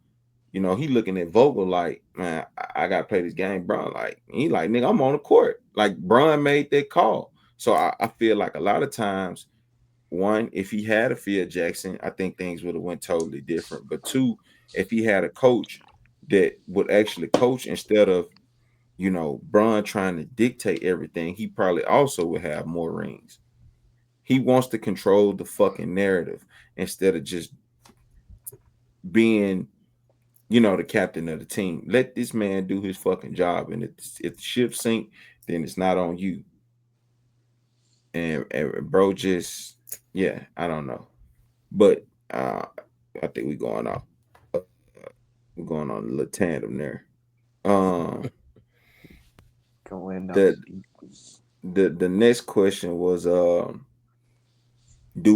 he looking at Vogel like, man, I got to play this game. Bron like, he like, nigga, I'm on the court. Like Bron made that call. So I feel like a lot of times, one, if he had a Phil Jackson, I think things would have went totally different. But two, if he had a coach that would actually coach instead of, Bron trying to dictate everything, he probably also would have more rings. He wants to control the fucking narrative instead of just being, the captain of the team. Let this man do his fucking job. And if the ship sink, then it's not on you. And bro, just, yeah, I don't know. But I think uh, we're going on a little tandem there. Um, going the those Eagles. the next question was, do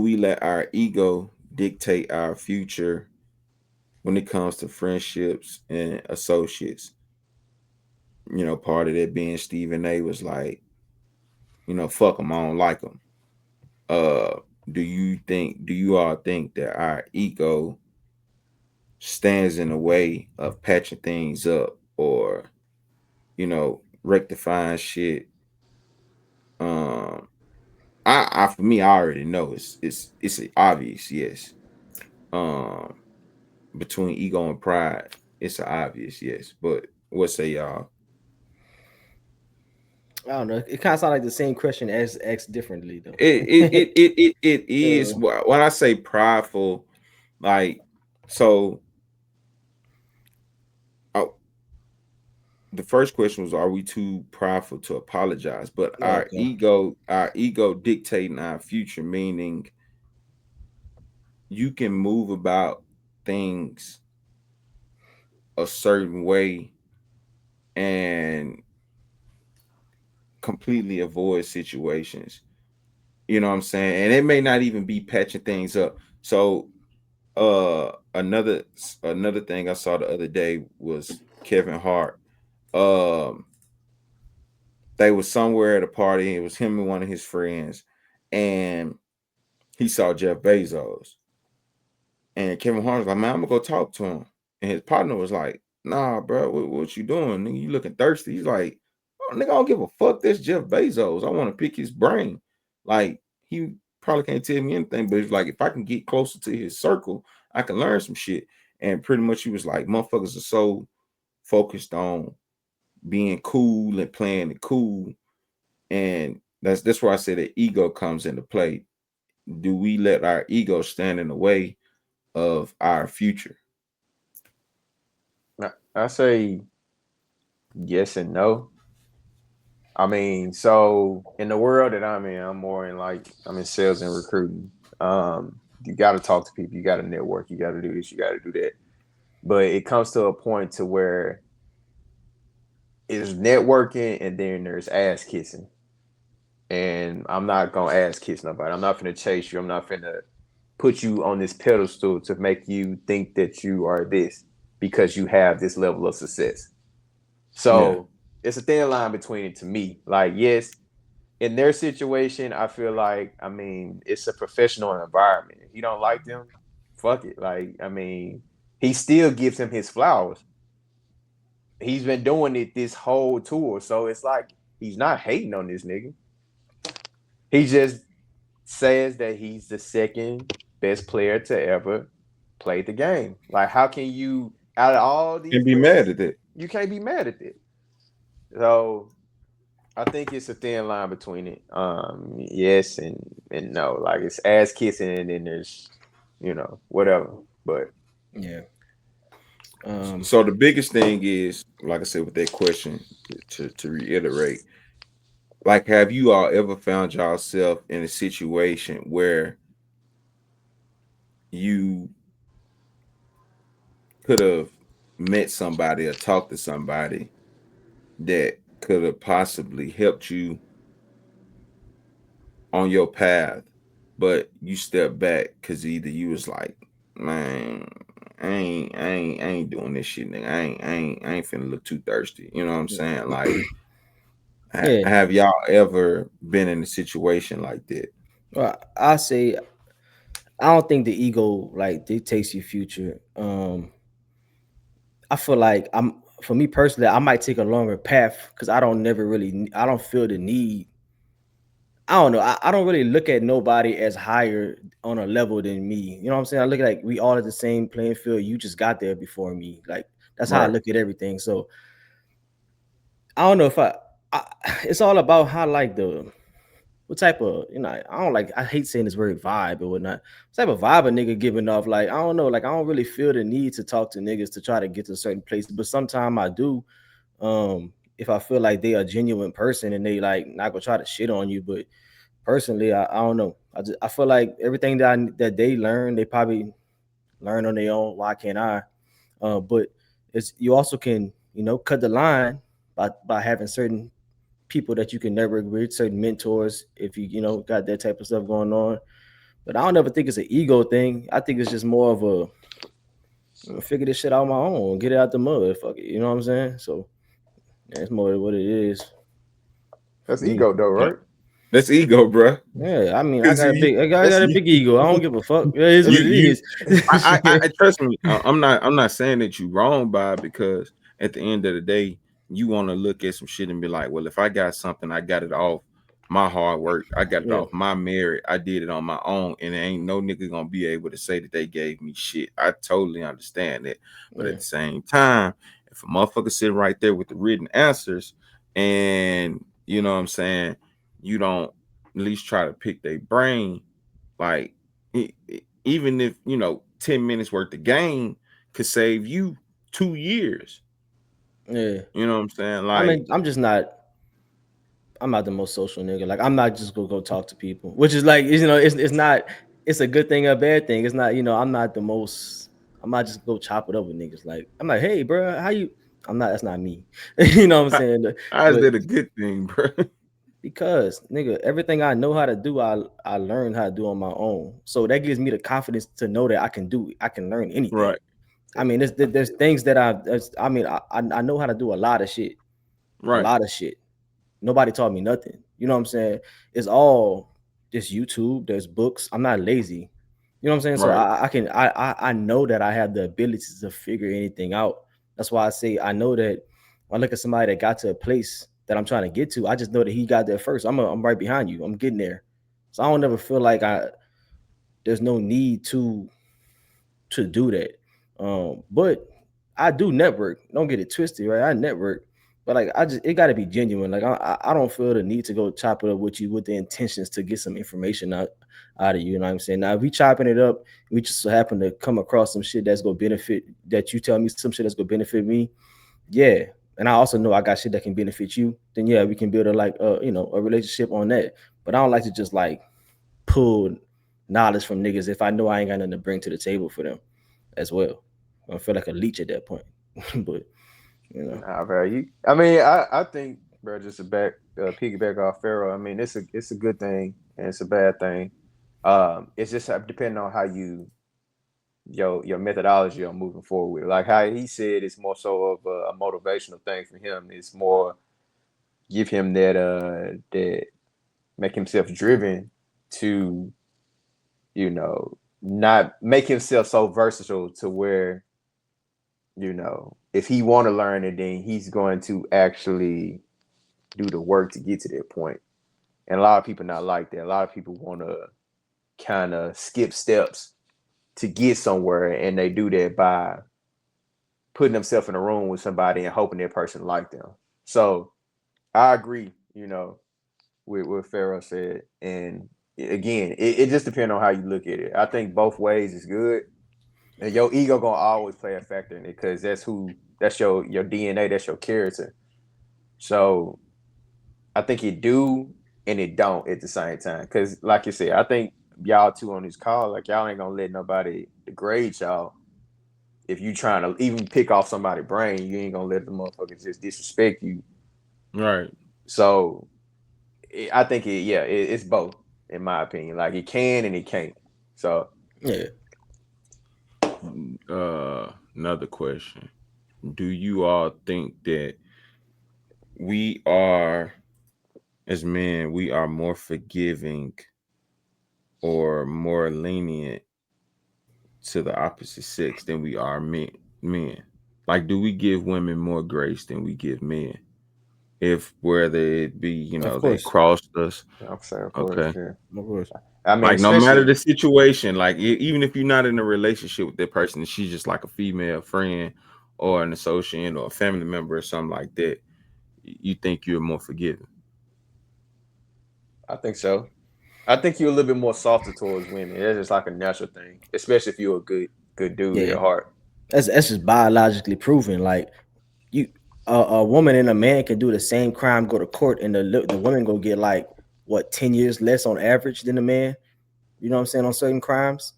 we let our ego dictate our future when it comes to friendships and associates? Part of that being Stephen A was like, fuck them, I don't like them. Uh, do you all think that our ego stands in the way of patching things up or rectifying shit? Um, I for me, I already know it's obvious, yes. Um, between ego and pride, it's an obvious yes. But what say y'all? I don't know. It kind of sounds like the same question as asked differently though. It is. uh, When I say prideful, like, so. Oh, the first question was, are we too prideful to apologize? But okay. our ego dictating our future, meaning you can move about things a certain way and completely avoid situations. You know what I'm saying? And it may not even be patching things up. So another thing I saw the other day was Kevin Hart. Um they was somewhere at a party. It was him and one of his friends, and he saw Jeff Bezos. And Kevin Hart was like, man, I'm gonna go talk to him. And his partner was like, nah, bro, what you doing? Nigga, you looking thirsty. He's like, oh, nigga, I don't give a fuck. That's Jeff Bezos. I want to pick his brain. Like, he probably can't tell me anything, but it's like, if I can get closer to his circle, I can learn some shit. And pretty much he was like, motherfuckers are so focused on being cool and playing it cool. And that's where I say the ego comes into play. Do we let our ego stand in the way of our future? I say yes and no. I mean, so in the world that I'm in, I'm more in like I'm in sales and recruiting. You got to talk to people, you got to network, you got to do this, you got to do that. But it comes to a point to where it's networking and then there's ass kissing. And I'm not gonna ass kiss nobody. I'm not gonna chase you. I'm not gonna put you on this pedestal to make you think that you are this because you have this level of success. Yeah. So it's a thin line between it to me. Like, yes, in their situation, I feel like, I mean, it's a professional environment. If you don't like them, fuck it. Like, I mean, he still gives him his flowers. He's been doing it this whole tour, so it's like he's not hating on this nigga. He just says that he's the second best player to ever play the game. Like, how can you, out of all these Can be mad players, at it. you can't be mad at it. So I think it's a thin line between it. Yes and no. Like, it's ass kissing, and then there's, whatever. But Yeah. So the biggest thing is, like I said, with that question, to reiterate, like, have you all ever found yourself in a situation where you could have met somebody or talked to somebody that could have possibly helped you on your path, but you step back because either you was like, man, I ain't doing this shit, nigga. I ain't finna look too thirsty. You know what I'm saying? Like, Yeah. have y'all ever been in a situation like that? Well, I say I don't think the ego like dictates your future. I feel like I'm for me personally, I might take a longer path because I don't feel the need. I don't know. I don't really look at nobody as higher on a level than me. You know what I'm saying? I look at like we all at the same playing field. You just got there before me. Like that's how I Right. look at everything. So I don't know if I it's all about how like the what type of I don't like I hate saying this word vibe or whatnot. What type of vibe a nigga giving off? Like I don't know. Like I don't really feel the need to talk to niggas to try to get to certain places, but sometimes I do. If I feel like they a genuine person and they like not gonna try to shit on you, but personally, I don't know. I feel like everything that they learn, they probably learn on their own. Why can't I? But it's you also can cut the line by having certain people that you can network with, certain mentors if got that type of stuff going on. But I don't ever think it's an ego thing. I think it's just more of a figure this shit out on my own, get it out the mud. Fuck it, you know what I'm saying? So yeah, it's more what it is for that's me. ego, though, Yeah. right? That's ego, bro. Yeah, I mean, Because you, I that's got a you, big ego. I don't give a fuck. It is what you, it you. is. I trust me. I'm not saying that you wrong by it, because at the end of the day, you want to look at some shit and be like, well, if I got something, I got it off my hard work. I got it Yeah, off my merit. I did it on my own, and there ain't no nigga gonna be able to say that they gave me shit. I totally understand that, but at yeah, the same time, if a motherfucker sit right there with the written answers, and you know what I'm saying, you don't at least try to pick their brain, like, even if 10 minutes worth of game could save you 2 years. yeah. You know what I'm saying? I Like, mean, I'm not the most social nigga. Like, I'm not just gonna go talk to people, which is like, it's not. It's a good thing or a bad thing. It's not, I'm not the most. I'm not just go chop it up with niggas. Like, I'm like, hey, bro, how you? I'm not. That's not me. You know what I'm how, saying? how is But that a good thing, bro? because nigga, everything I know how to do, I learned how to do on my own. So that gives me the confidence to know that I can do. I can learn anything. Right, I mean, there's things that I mean, I know how to do a lot of shit, a right, lot of shit. Nobody taught me nothing. You know what I'm saying? It's all just YouTube. There's books. I'm not lazy. You know what I'm saying? So right, I know that I have the ability to figure anything out. That's why I say I know that when I look at somebody that got to a place that I'm trying to get to, I just know that he got there first. I'm right behind you. I'm getting there. So I don't ever feel like there's no need to do that. But I do network. Don't get it twisted, right? I network, but like it got to be genuine. Like I don't feel the need to go chop it up with you with the intentions to get some information out of you. You know what I'm saying? Now, if we chopping it up, we just so happen to come across some shit that's gonna benefit that you tell me some shit that's gonna benefit me. Yeah. And I also know I got shit that can benefit you. Then yeah, we can build a relationship on that. But I don't like to just like pull knowledge from niggas if I know I ain't got nothing to bring to the table for them as well. I feel like a leech at that point. But Nah, bro. I mean, I think, bro, just to piggyback off Pharaoh. I mean, it's a good thing and it's a bad thing. It's just depending on how your methodology on moving forward. Like how he said, it's more so of a motivational thing for him. It's more. give him that make himself driven to, not make himself so versatile to where, if he want to learn it, then he's going to actually do the work to get to that point. And a lot of people not like that. A lot of people want to kind of skip steps to get somewhere, and they do that by putting themselves in a room with somebody and hoping that person like them. So I agree, with what Pharaoh said. And again, it just depends on how you look at it. I think both ways is good. And your ego gonna always play a factor in it because that's your DNA, that's your character. So I think it do and it don't at the same time. Cause like you said, I think y'all two on this call, like y'all ain't gonna let nobody degrade y'all. If you trying to even pick off somebody's brain, you ain't gonna let the motherfuckers just disrespect you. Right. So I think it's both in my opinion. Like it can and it can't. So Yeah. Another question. Do you all think that we are, as men, we are more forgiving or more lenient to the opposite sex than we are men? Like, do we give women more grace than we give men? If whether it be, Of they course. crossed us, I'm saying, of course, okay. yeah. Of course. I mean, Like no matter especially the situation, like even if you're not in a relationship with that person, and she's just like a female friend or an associate or a family member or something like that, you think you're more forgiving. I think so. I think you're a little bit more softer towards women. That's just like a natural thing, especially if you're a good dude Yeah. at heart. That's just biologically proven. Like you, a woman and a man can do the same crime, go to court, and the woman go get like what 10 years less on average than the man. You know what I'm saying on certain crimes.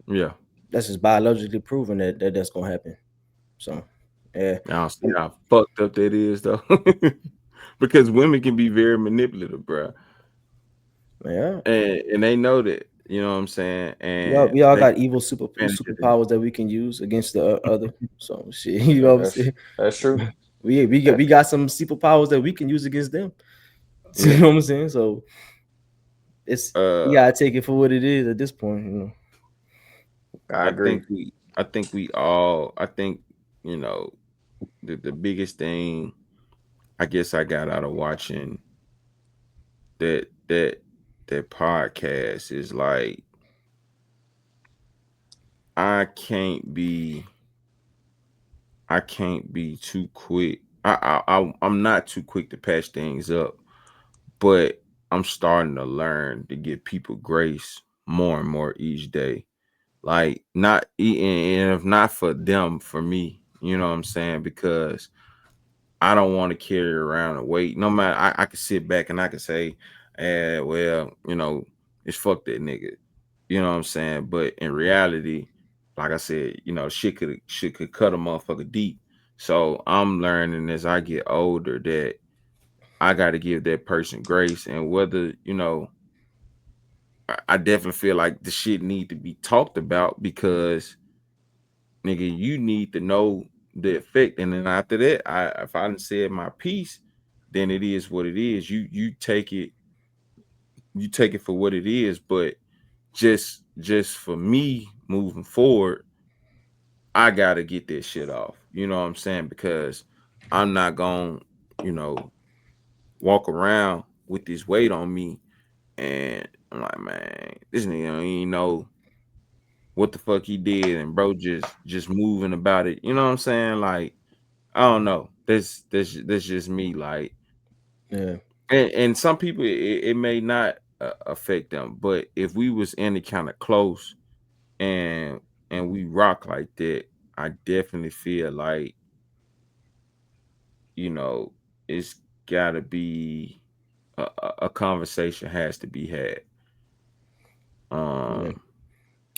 Yeah. That's just biologically proven that's gonna happen. So, yeah, Now see how fucked up that is though. Because women can be very manipulative, bro. yeah. And they know that, you know what I'm saying? We all, And we all they got take evil advantage of that. superpowers that we can use against the other. So shit, you know Yeah, what I'm saying? that's true. We That, we got some superpowers that we can use against them. You Yeah. know what I'm saying? So it's you Uh gotta take it for what it is at this point. You know. I I agree. think we all I think, you know, the biggest thing I guess I got out of watching that that podcast is like I can't be I can't be too quick. I'm not too quick to patch things up, but I'm starting to learn to give people grace more and more each day. Like not eating, and if not for them, for me. You know what I'm saying? Because I don't want to carry around a weight. No matter, I can sit back and I can say, well, it's fuck that nigga. You know what I'm saying? But in reality, like I said, shit could cut a motherfucker deep. So I'm learning as I get older that I got to give that person grace, and whether I definitely feel like the shit need to be talked about because nigga, you need to know the effect, and then after that, if I didn't say my piece, then it is what it is. You take it for what it is, but just for me moving forward, I gotta get this shit off. You know what I'm saying? Because I'm not gonna, you know, walk around with this weight on me, and I'm like, man, this nigga don't even know what the fuck he did, and bro just moving about it. You know what I'm saying? Like, I don't know. That's just me. Like, Yeah. and some people it may not affect them, but if we was any kind of close and we rock like that, I definitely feel like you know it's gotta be a conversation has to be had. Yeah. Um,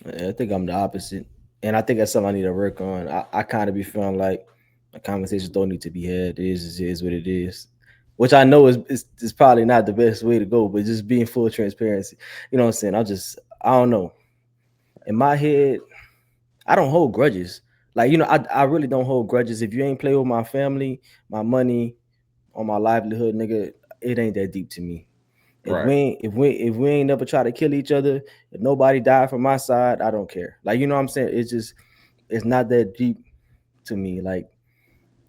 I think I'm the opposite, and I think that's something I need to work on. I kind of be feeling like the conversations don't need to be had. It is what it is, which I know is probably not the best way to go, but just being full transparency. You know what I'm saying? I don't know. In my head, I don't hold grudges. Like I really don't hold grudges. If you ain't play with my family, my money, on my livelihood, nigga, it ain't that deep to me. Right. If we ain't never try to kill each other, if nobody died from my side, I don't care. Like, you know what I'm saying? It's not that deep to me. Like,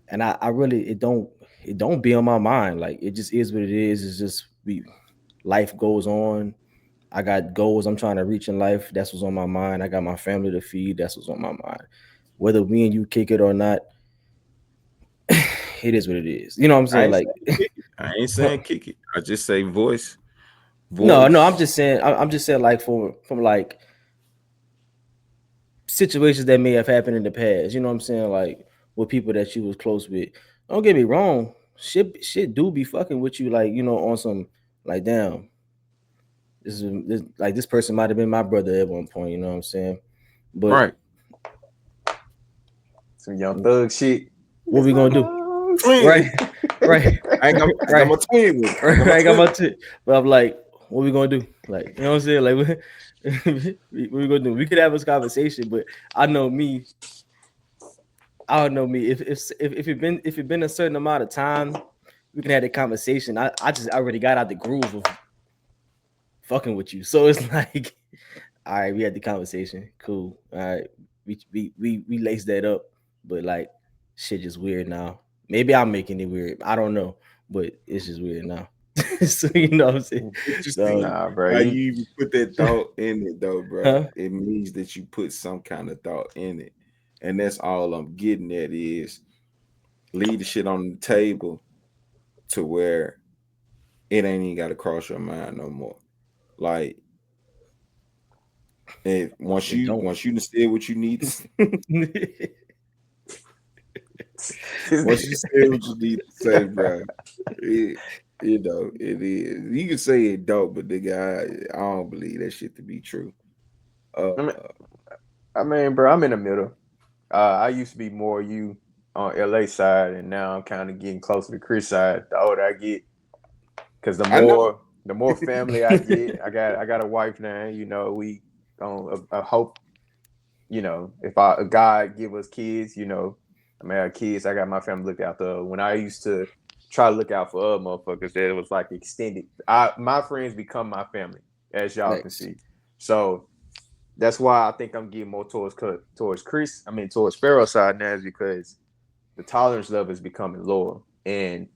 and I really it don't be on my mind. Like, it just is what it is. It's just life goes on. I got goals I'm trying to reach in life. That's what's on my mind. I got my family to feed. That's what's on my mind. Whether me and you kick it or not, it is what it is. You know what I'm I saying? ain't Like, saying kick it. I ain't saying kick it. I just say voice. no, I'm Voice. just saying. I'm just saying, like, from like situations that may have happened in the past. You know what I'm saying? Like, with people that you was close with. Don't get me wrong. Shit do be fucking with you. Like, you know, on some, like, damn, this like, this person might have been my brother at one point. You know what I'm saying? But Right. Some young thug shit. what It's we my gonna do? dogs. Right, Twin. right, I got right. my twin with me. I got Right, my I got twin. my tip, but I'm like, what we gonna do? Like, you know what I'm saying? Like, what we gonna do? We could have this conversation, but I know me. I don't know me. If it been a certain amount of time, we can have the conversation. I just already got out the groove of fucking with you, so it's like, all right, we had the conversation, cool. All right, we laced that up, but like, shit just weird now. Maybe I'm making it weird. I don't know, but it's just weird now. So, you know what I'm saying? But you see So, Nah, bro. how You you even put that thought in it though, bro. huh? It means that you put some kind of thought in it. And that's all I'm getting at is leave the shit on the table to where it ain't even gotta cross your mind no more. Like if It don't. once you done said what you need to this once you nigga. said what you need to say, bro, it, you know, it is. You can say it don't, but the guy, I don't believe that shit to be true. Uh, I mean, bro, I'm in the middle. I used to be more you on LA side, and now I'm kind of getting closer to Chris side. The older I get, because I know. the more family I get, I got a wife now. You know, we I hope, you know, if God give us kids, you know, I mean, I have kids. I got my family looked after. When I used to try to look out for other motherfuckers, that it was like extended. My friends become my family, as y'all can Next. see. So that's why I think I'm getting more towards Chris. I mean, towards Pharaoh's side now, is because the tolerance level is becoming lower. And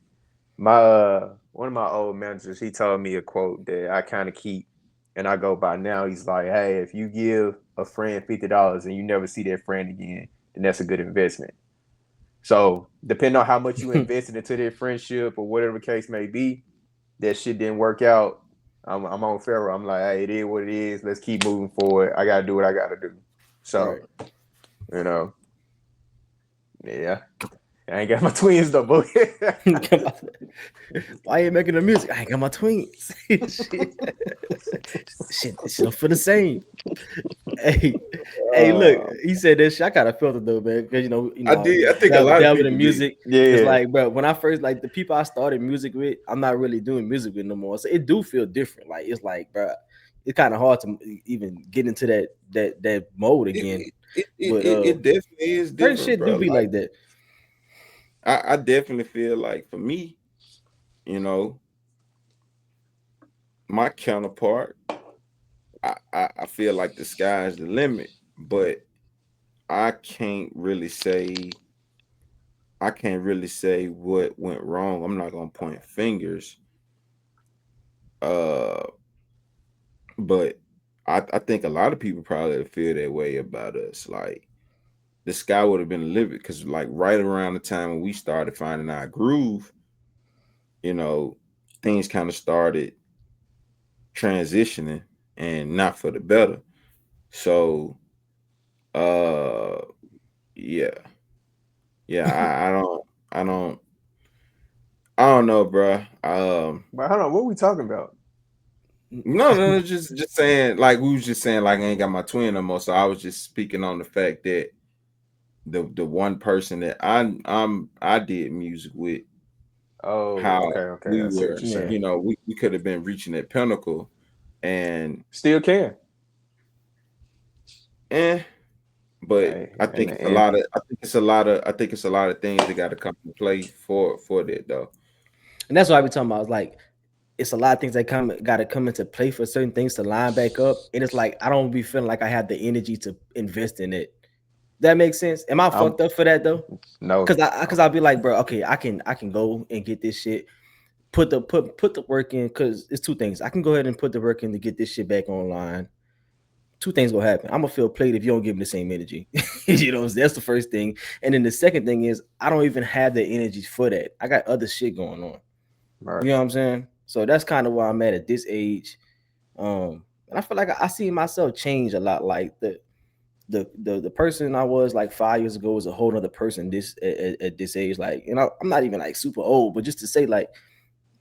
my one of my old managers, he told me a quote that I kind of keep, and I go by now. He's like, "Hey, if you give a friend $50 and you never see that friend again, then that's a good investment." So depending on how much you invested into their friendship or whatever the case may be, that shit didn't work out. I'm on Pharaoh. I'm like, hey, it is what it is. Let's keep moving forward. I gotta do what I gotta do. So, Right. you know, yeah. I ain't got my twins though, boy. Why you making the music? I ain't got my twins. shit, shit for the same. Hey, hey, look, uh, he said that shit. I kind of felt it though, man, because I did. I think a lot of delving in people did. music. Cause Yeah. like, bro, when I first, like, the people I started music with, I'm not really doing music with no more. So it do feel different. Like, it's like, bro, it's kind of hard to even get into that mode again. But It definitely is certain different, shit do bro. be Like like that. I definitely feel like for me, you know, my counterpart, I feel like the sky's the limit, but I can't really say I can't really say what went wrong. I'm not gonna point fingers. Uh, but I think a lot of people probably feel that way about us. Like the sky would have been the limit because, like, right around the time when we started finding our groove, you know, things kind of started transitioning and not for the better. So, uh, yeah, yeah, I don't, I don't know, bro. But hold on, what are we talking about? No, just saying, like we was just saying, like I ain't got my twin no more. So I was just speaking on the fact that the one person that I did music with, Oh, how okay. we I see were, what you're Yeah. saying. you know, we could have been reaching that pinnacle, and Still can. eh, but Hey, I think and I think it's a lot of things that got to come to play for that though. And that's what I be talking about. It's like it's a lot of things that gotta come into play for certain things to line back up. And it's like I don't be feeling like I have the energy to invest in it. That makes sense. Am I I'm fucked up for that though? no. Cause I'll be like, bro, okay, I can go and get this shit. Put the work in because it's two things. I can go ahead and put the work in to get this shit back online. Two things gonna happen. I'm gonna feel played if you don't give me the same energy. That's the first thing. And then the second thing is I don't even have the energy for that. I got other shit going on. Right. You know what I'm saying? So that's kind of where I'm at this age. And I feel like I see myself change a lot. Like the person I was like 5 years ago is a whole other person at this age. Like, I'm not even like super old, but just to say like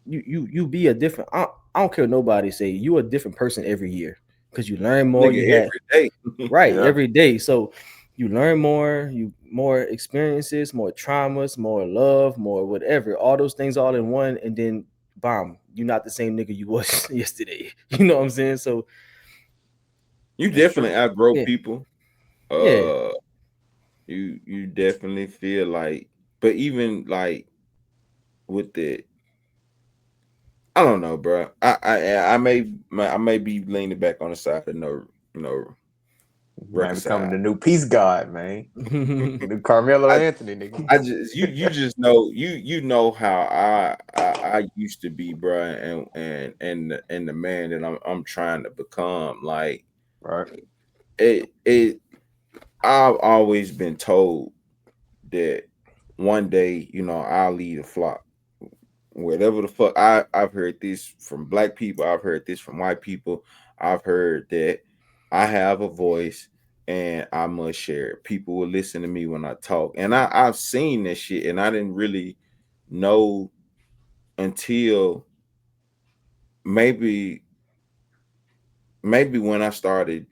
you be a different. I don't care what nobody say. You a different person every year because you learn more. Nigga, You had every day. right Yeah. every day. So you learn more. You more experiences, more traumas, more love, more whatever. All those things all in one, and then bomb. You're not the same nigga you was yesterday. You know what I'm saying? So You definitely outgrow yeah, people. yeah. Uh, you definitely feel like, but even like with the, I don't know, bro. I may be leaning back on the side of no, Man, becoming reconcile. the new peace god, man. New Carmelo I Anthony, nigga. I just you just know you know how I used to be, bro, and the man that I'm trying to become. Like Right. it I've always been told that one day, I'll lead a flock. Whatever the fuck, I've heard this from black people, I've heard this from white people, I've heard that I have a voice and I must share it. People will listen to me when I talk, and I've seen this shit, and I didn't really know until maybe when I started,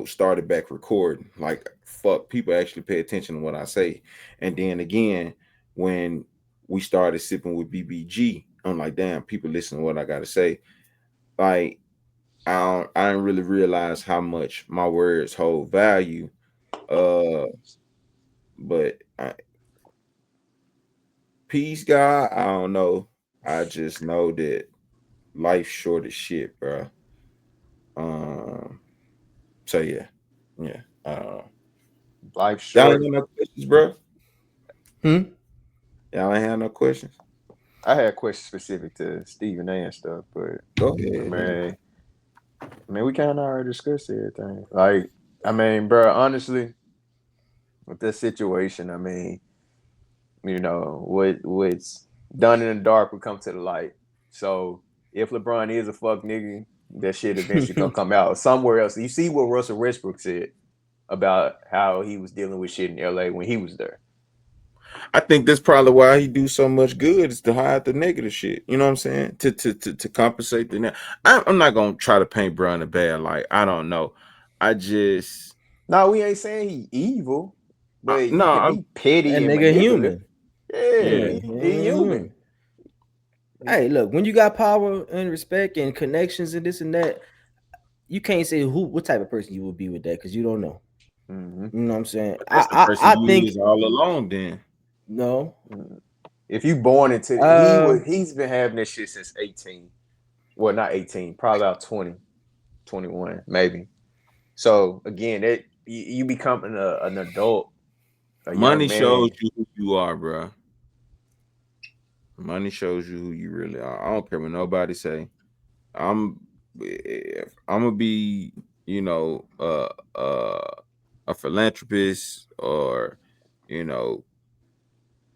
started back recording. Like, fuck, people actually pay attention to what I say. And then again, when we started sipping with BBG, I'm like, damn, people listen to what I gotta say. Like, I didn't really realize how much my words hold value. Uh, but peace, God, I don't know. I just know that life's short as shit, bro. Um, so yeah, yeah. Life Y'all ain't short. got no questions, bro. Hmm? Y'all ain't have no questions. I had questions specific to Stephen A. and stuff, but Go I ahead, nigga. mean, we kind of already discussed everything. Like, I mean, bro, honestly, with this situation, I mean, what's done in the dark will come to the light. So if LeBron is a fuck nigga, that shit eventually gonna come out somewhere else. You see what Russell Westbrook said about how he was dealing with shit in LA when he was there. I think that's probably why he do so much good is to hide the negative shit. You know what I'm saying? To compensate the I'm not gonna try to paint Bron in a bad light. I don't know. I just No, we ain't saying he evil, but no. you can be That petty and nigga manipulative. human. Yeah, Yeah. Yeah. he human. Hey, look, when you got power and respect and connections and this and that, you can't say what type of person you would be with that because you don't know. Mm-hmm. You know what I'm saying? But that's the person I you think is all along. Then no. If you born into Uh, he's been having this shit since 18. Well, not 18, probably about 20, 21, maybe. So again, you becoming an adult, a young money shows man. you who you are, bro. Money shows you who you really are. I don't care what nobody say. I'm if I'm gonna be, you know, uh uh a philanthropist or, you know,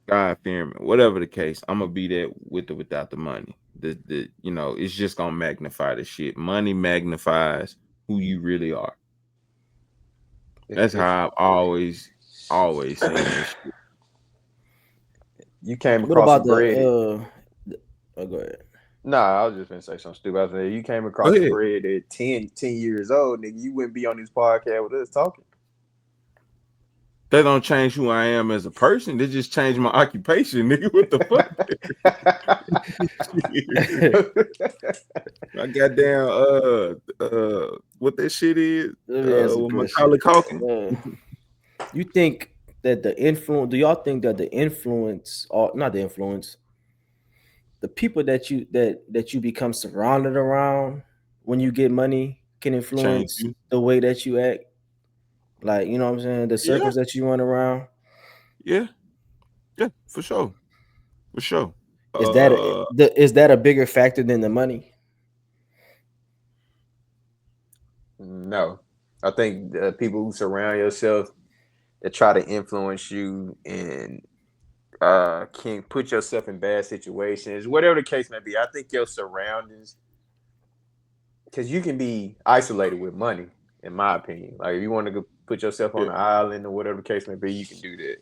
God fearing, whatever the case, I'm gonna be there with or without the money. It's just gonna magnify the shit. Money magnifies who you really are. That's If how I've always seen this shit. you came what across a about bread. oh, go ahead. Nah, I was just gonna say something stupid. I was like, you came Go across a ahead. bread at 10 years old, nigga. You wouldn't be on this podcast with us talking. That don't change who I am as a person. They just change my occupation, nigga. What the fuck? I got down what that shit is Let me ask you a with question. Macaulay Culkin. Uh, you think that the influence? Do y'all think that the influence, or not the influence? the people that you become surrounded around when you get money can Change influence you. the way that you act. Like, you know what I'm saying? The Yeah, circles that you run around. yeah, yeah, for sure, for sure. Is that Uh, is that a bigger factor than the money? No, I think the people who surround yourself that try to influence you and can put yourself in bad situations, whatever the case may be. I think your surroundings, because you can be isolated with money, in my opinion. Like if you want to go put yourself on yeah, an island or whatever the case may be, you can do that.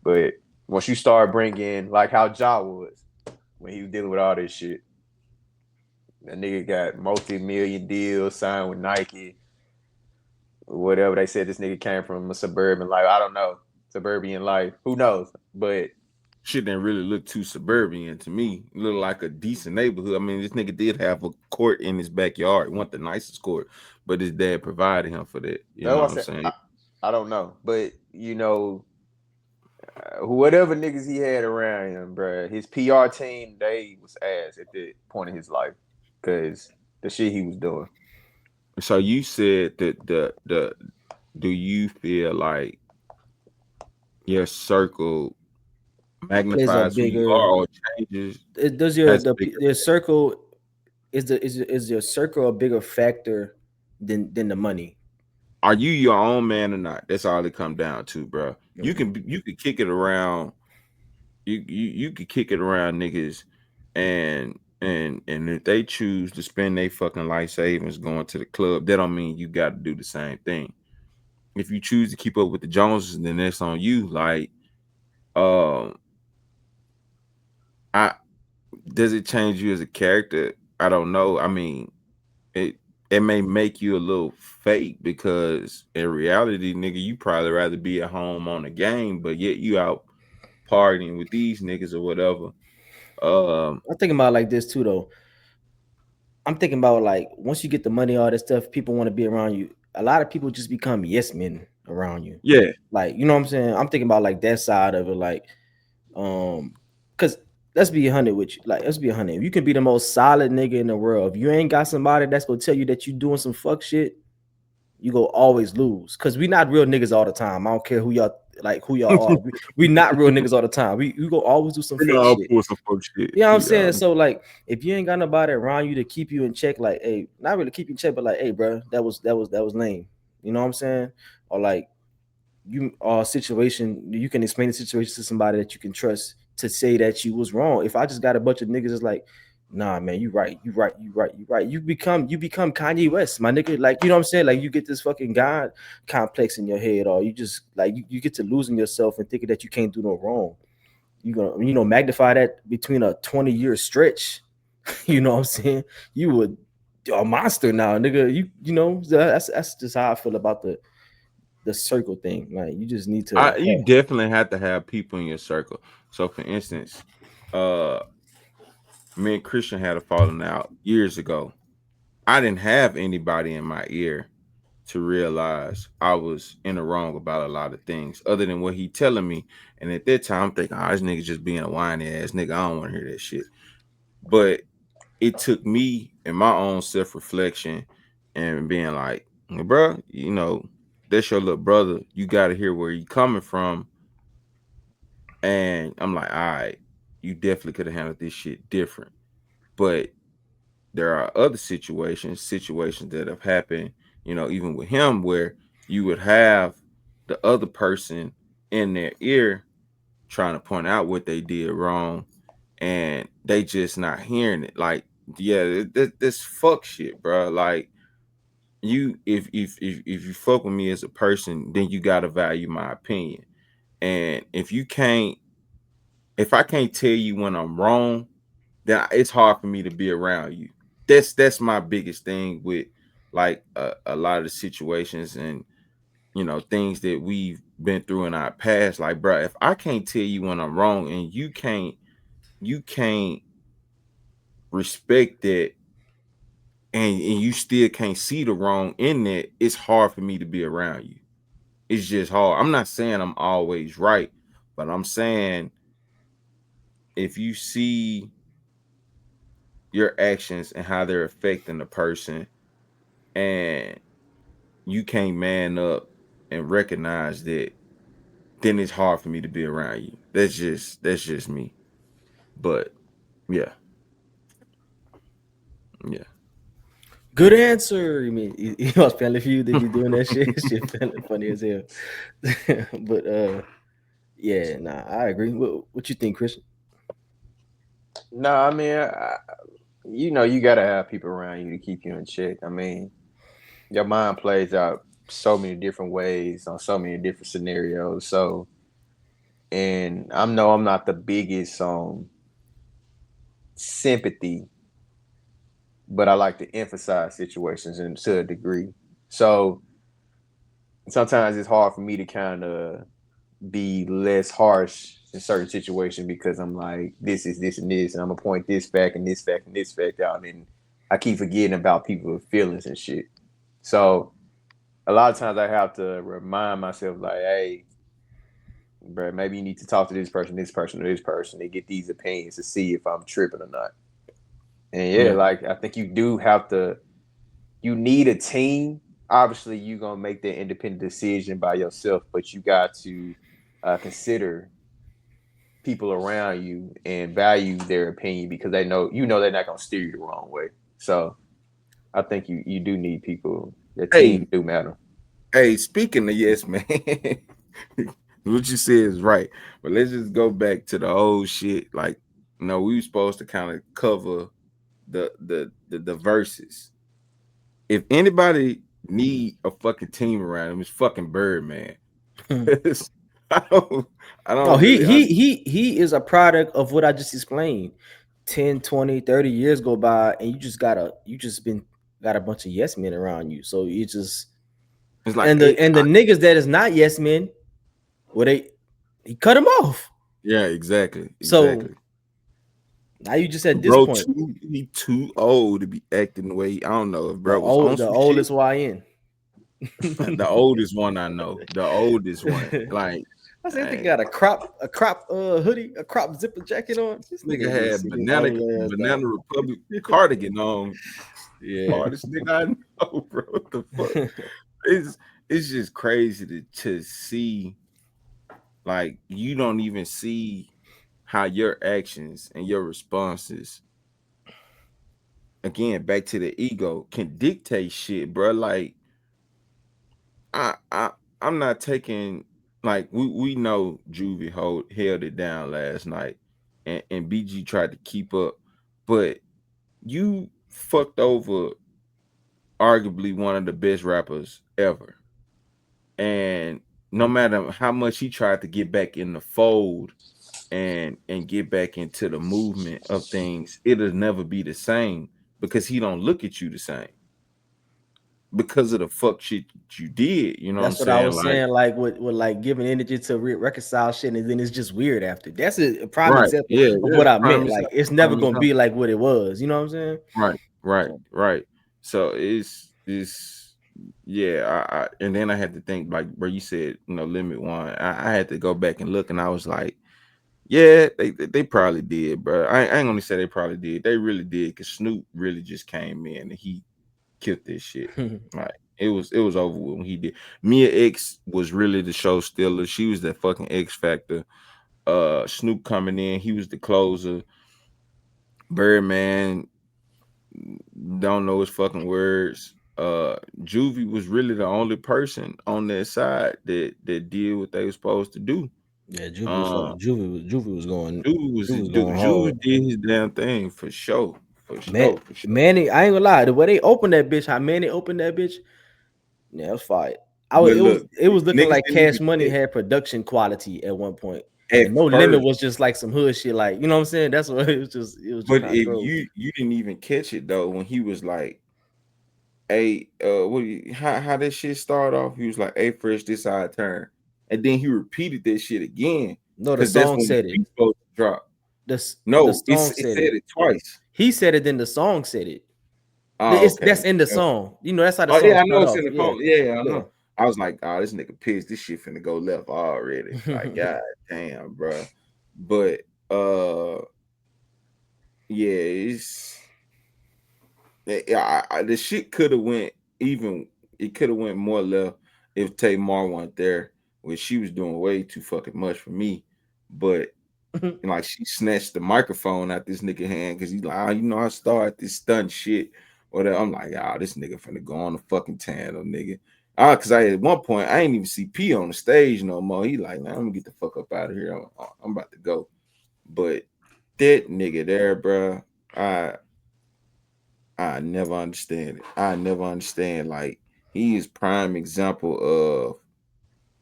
But once you start bringing, like how Ja was when he was dealing with all this shit, that nigga got multi-million deals signed with Nike, whatever. They said this nigga came from a suburban life. I don't know, suburban life. Who knows? But shit didn't really look too suburban to me. It looked like a decent neighborhood. I mean, this nigga did have a court in his backyard. He wasn't the nicest court, but his dad provided him for that. You that's know what what I I'm said. saying? I don't know, but you know, whatever niggas he had around him, bro, his PR team, they was ass at the point of his life because the shit he was doing. So you said that the do you feel like your circle Plays a magnifies who you are bigger. or changes Does has a bigger your circle is your circle a bigger factor than the money? are you your own man or not? That's all it come down to, bro. Mhm. You can kick it around. You could kick it around niggas, and if they choose to spend their fucking life savings going to the club, that don't mean you got to do the same thing. If you choose to keep up with the Joneses, then that's on you. Like, um, I does it change you as a character? I don't know. I mean, it it may make you a little fake because in reality, nigga, you probably rather be at home on the game, but yet you out partying with these niggas or whatever. Um, I'm thinking about it like this too, though. I'm thinking about like once you get the money, all that stuff, people want to be around you. A lot of people just become yes men around you. yeah, Like, you know what I'm saying? I'm thinking about like that side of it, like, because let's be 100 with you. Like, let's be 100. You can be the most solid nigga in the world. If you ain't got somebody that's gonna tell you that you doing some fuck shit, you go always lose. Cause we not real niggas all the time. I don't care who y'all are. We not real niggas all the time. We go always do some we fuck all shit. pull some fuck shit. You know what I'm We all saying? So like, if you ain't got nobody around you to keep you in check, like, hey, not really keep you in check, but like, hey, bro, that was lame. You know what I'm saying? Or like, you situation, you can explain the situation to somebody that you can trust to say that you was wrong. If I just got a bunch of niggas that's like, nah, man, you right, you right, you right, you right. You become Kanye West, my nigga. Like, you know what I'm saying? Like, you get this fucking God complex in your head, or you just like you get to losing yourself and thinking that you can't do no wrong. You gonna magnify that between a 20-year stretch. You know what I'm saying? You would a monster now, nigga. That's just how I feel about the circle thing. Like, you just need to you definitely have to have people in your circle. So for instance, uh me and Christian had a falling out years ago. I didn't have anybody in my ear to realize I was in the wrong about a lot of things other than what he telling me. And at that time, I'm thinking, oh, this nigga just being a whiny ass nigga. I don't want to hear that shit. But it took me and my own self reflection and being like, bro, that's your little brother. You got to hear where he coming from. And I'm like, all right, you definitely could have handled this shit different. But there are other situations that have happened, even with him, where you would have the other person in their ear trying to point out what they did wrong, and they just not hearing it. Like, yeah, this fuck shit, bro. Like, if you fuck with me as a person, then you gotta value my opinion. And if I can't tell you when I'm wrong, then it's hard for me to be around you. That's my biggest thing with like a lot of the situations and things that we've been through in our past. Like, bro, if I can't tell you when I'm wrong and you can't respect that, and you still can't see the wrong in that, it's hard for me to be around you. It's just hard. I'm not saying I'm always right, but I'm saying if you see your actions and how they're affecting the person, and you can't man up and recognize that, then it's hard for me to be around you. That's just me. But yeah, yeah. Good answer. You mean you must family feud to be doing that shit? Shit funny as hell. But yeah, nah, I agree. What you think, Christian? No, I mean, you got to have people around you to keep you in check. I mean, your mind plays out so many different ways on so many different scenarios. So, and I know I'm not the biggest sympathy, but I like to emphasize situations and to a degree. So sometimes it's hard for me to kind of be less harsh in certain situations because I'm like, this is this and this, and I'm gonna point this fact and this fact and this fact out, and I keep forgetting about people's feelings and shit. So a lot of times I have to remind myself, like, hey, bro, maybe you need to talk to this person, or this person, and get these opinions to see if I'm tripping or not. And yeah, Yeah. like I think you do have to. You need a team. Obviously, you're gonna make that independent decision by yourself, but you got to consider people around you and value their opinion because they know they're not gonna steer you the wrong way. So I think you do need people. The team Hey, do matter. hey, speaking of yes, man, what you said is right. But let's just go back to the old shit. Like, we were supposed to kind of cover the verses. If anybody need a fucking team around him, it's fucking Birdman. I don't I No, don't he really he understand. he he is a product of what I just explained. 10, 20, 30 years go by and you just been got a bunch of yes men around you. So you just It's like and the niggas that is not yes men, well they he cut them off. yeah, exactly, So exactly. now you just at this Bro, point, he too old to be acting the way I don't know if bro was on the some shit. oldest YN. The oldest one I know, the oldest one. Like, I said, they hey, got a crop hoodie, a crop zipper jacket on. This nigga nigga just had sitting old ass Banana down. Republic cardigan on. Yeah. Hardest nigga I know, bro. What the fuck? It's it's just crazy to see, like, you don't even see how your actions and your responses, again, back to the ego, can dictate shit, bro. Like, I I I'm not taking, like, we know Juvie held it down last night, and BG tried to keep up, but you fucked over arguably one of the best rappers ever. And no matter how much he tried to get back in the fold and get back into the movement of things, it'll never be the same because he don't look at you the same because of the fuck shit you did. You know what I'm That's what I saying? was Like, saying. Like with like giving energy to reconcile shit, and then it's just weird after. That's a prime right, example yeah, of yeah, what it's I prime meant. Like example, it's never prime gonna example. be like what it was. You know what I'm saying? Right, right, So, right. So it's yeah. And then I had to think, like where you said, limit one. I had to go back and look, and I was like, yeah, they probably did, bro. I ain't gonna say they probably did. They really did, because Snoop really just came in and he killed this shit. Like, it was over with when he did. Mia X was really the show stealer. She was that fucking X factor. Snoop coming in, he was the closer. Birdman don't know his fucking words. Juvie was really the only person on their side that did what they were supposed to do. yeah, Um, Juvie was going Juvie hard. did his damn thing for sure, for Man, sure, for sure. Manny, I ain't gonna lie. The way they opened that bitch, how Manny opened that bitch, yeah, it was fire. But It was look, looking niggas like didn't even Cash Money catch had production quality at one point, at and No Limit first. was just like some hood shit. Like you know what I'm saying? That's what it was just But kind of if cold. you didn't even catch it though when he was like, "Hey, how that shit start off?" He was like, "Hey, fresh, this how I turn," and then he repeated that shit again No, the because that's song when the said it. beat supposed to drop. The No, song it said said it. it twice. He said it, then the song said it. Oh, It's okay. that's in the Okay. song. You know, that's how the Oh song yeah, I know start it's off. in the Yeah, phone. Yeah, I yeah. know. I was like, oh, this nigga pissed. This shit finna go left already. Like, god damn, bro. But yeah, it's. The shit could have went even. It could have went more left if Tamar wasn't there, which she was doing way too fucking much for me. But like she snatched the microphone out this nigga hand because he's like, oh, I started this stunt shit. Whatever. I'm like, this nigga finna go on the fucking tandem, nigga. Cause I at one point I ain't even see P on the stage no more. He like, man, I'm gonna get the fuck up out of here. I'm about to go. But that nigga there, bro, I never understand it. I never understand. Like he is prime example of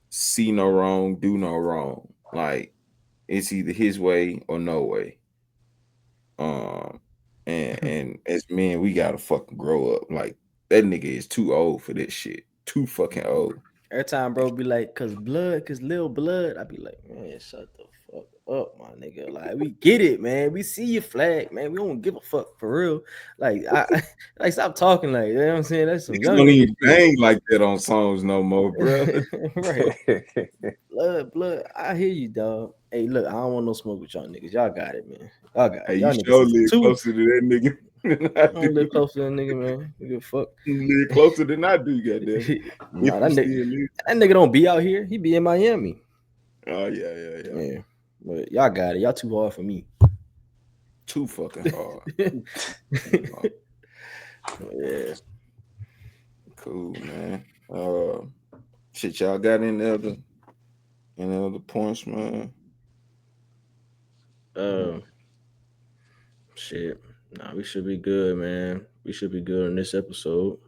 see no wrong, do no wrong. Like it's either his way or no way. Um, and as men, we gotta fucking grow up. Like that nigga is too old for this shit. Too fucking old. Every time bro be like, cause Lil Blood, I be like, man, shut the fuck up, my nigga. Like, we get it, man. We see your flag, man. We don't give a fuck for real. Like, I like stop talking like, you know what I'm saying? That's some Niggas young don't nigga even shit. bang like that on songs no more, bro. Right. Blood. I hear you, dog. Hey, look, I don't want no smoke with y'all niggas. Y'all got it, man. Y'all got Hey, it. you Y'all niggas sure is live too. closer to that nigga than I I don't live do. close to that nigga, man. You give a fuck. You live closer than I do, goddamn. Nah, If that you nigga, still live. that nigga don't be out here. He be in Miami. Oh yeah. Yeah. But y'all got it. Y'all too hard for me. Too fucking hard. Yeah. Cool, man. Shit, y'all got any other points, man? Um, shit. Nah, we should be good, man. We should be good on this episode.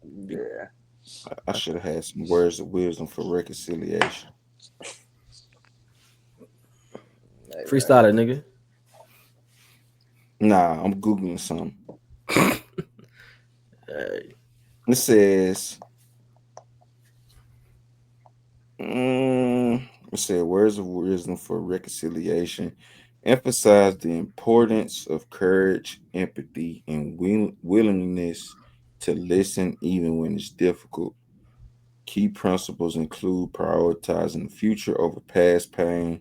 Yeah. I should have had some words of wisdom for reconciliation. Freestyle it, nigga. Nah, I'm googling something. Hey. It says, it said words of wisdom for reconciliation. Emphasize the importance of courage, empathy, and willingness to listen even when it's difficult. Key principles include prioritizing the future over past pain,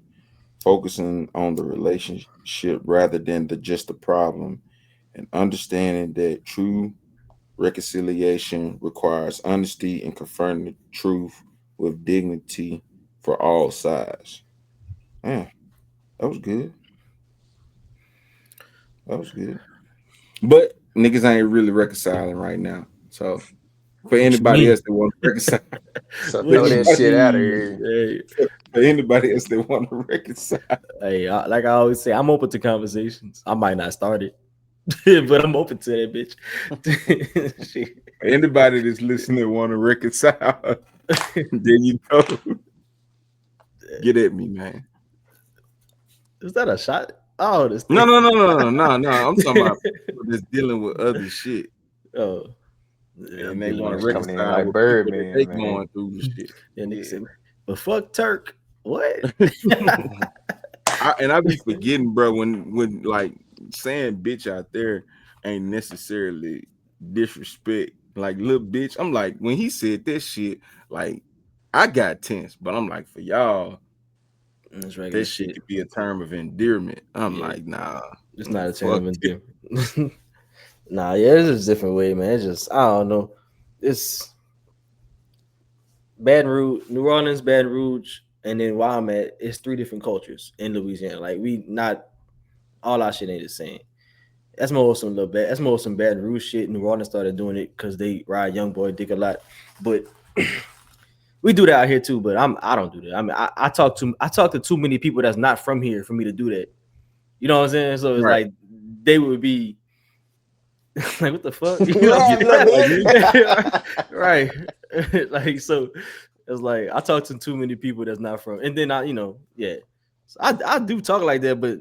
focusing on the relationship rather than just the problem, and understanding that true reconciliation requires honesty and confronting the truth with dignity for all sides. Yeah, that was good. That was good. But niggas ain't really reconciling right now. So for What you anybody mean? else that want to reconcile, So What throw you that shit out of mean? here. Hey, for anybody else that want to reconcile, like I always say, I'm open to conversations. I might not start it, but I'm open to that bitch. Shit. for anybody that's listening that want to reconcile, there you go. Get at me, man. Is that a shot? Oh, this No, thing. no, no, no, no, no, no. I'm talking about people that's dealing with other shit Oh, yeah, I'm and they dealing want with to Niggas shit. coming in reconcile like with people that they Birdman, man. going through and shit. Yeah, nigga Yeah. said, but fuck Turk. What? I be forgetting, bro, when like saying bitch out there ain't necessarily disrespect. Like little bitch, I'm like when he said that shit, like I got tense, but I'm like for y'all, That's regular that shit shit. could be a term of endearment. I'm Yeah, like, nah, it's man, not a term fuck of it. endearment. Nah, yeah, it's just a different way, man. It's just I don't know. It's Baton Rouge, New Orleans, Baton Rouge, and then where I'm at, it's three different cultures in Louisiana. Like we not all our shit ain't the same. That's more some little bad. That's more some Baton Rouge shit. New Orleans started doing it because they ride young boy dick a lot, but we do that out here too. But I don't do that. I mean, I talk to too many people that's not from here for me to do that. You know what I'm saying? So it's Right. like they would be like, what the fuck? You know? Man, look Like me. Right. Like so it's like I talk to too many people that's not from and then yeah. So I do talk like that, but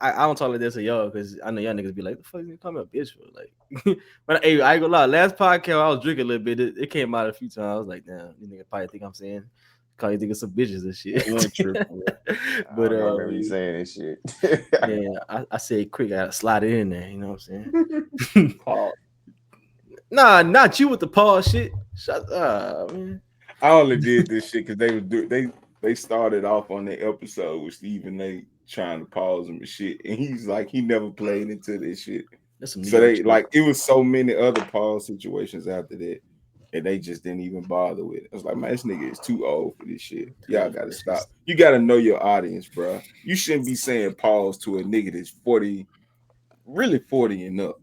I don't talk like that to y'all because I know y'all niggas be like, the fuck you call me a bitch for? Like but hey, I ain't gonna lie, last podcast I was drinking a little bit, it came out a few times. I was like, damn, you niggas probably think I'm saying call you niggas some bitches and shit. I ain't tripping, bro. I But don't even remember you saying this shit. yeah, I said quick, I gotta slide it in there, you know what I'm saying? Pause. Nah, not you with the pause shit. Shut up, man. I only did this shit because they started off on the episode with Stephen A trying to pause him and shit, and he's like he never played into this shit. That's some So Negro they shit. like it was so many other pause situations after that, and they just didn't even bother with it. I was like, man, this nigga is too old for this shit. Y'all gotta That's stop. just You gotta know your audience, bro. You shouldn't be saying pause to a nigga that's 40, really 40 and up.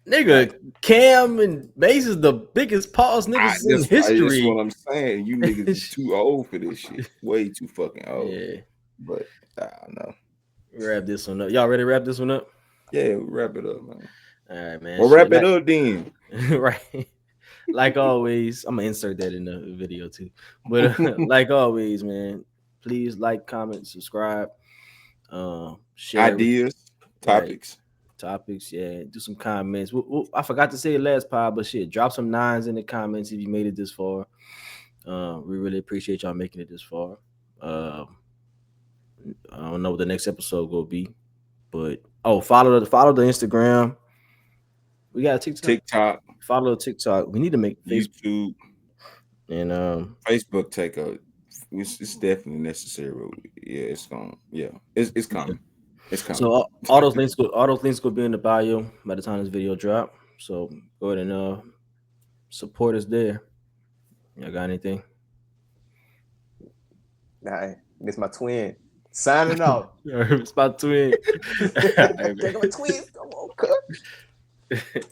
Like, nigga. Cam and Mace is the biggest pause niggas in that's what history. I'm saying. You niggas is too old for this shit. Way too fucking old. Yeah, But I don't know. wrap this one up. Y'all ready to wrap this one up? Yeah, wrap it up, man. All right, man. Well, Shit, wrap it like up then. right. Like always, I'm gonna insert that in the video too. But like always, man, please like, comment, subscribe, share with Ideas, right topics. topics. Yeah, do some comments. I forgot to say it last pod, but shit, drop some nines in the comments if you made it this far. We really appreciate y'all making it this far. Uh, I don't know what the next episode will be, but follow the Instagram. We got a TikTok. TikTok, Follow the TikTok. We need to make Facebook YouTube, and Facebook take a. It's definitely necessary. Yeah, it's going. Yeah, it's yeah. coming. It's coming. So all those links will be in the bio by the time this video drop. So go ahead and support us there. Y'all got anything? Nah, this my twin. Signing off. It's about to end. Take my twins. Come on, cut.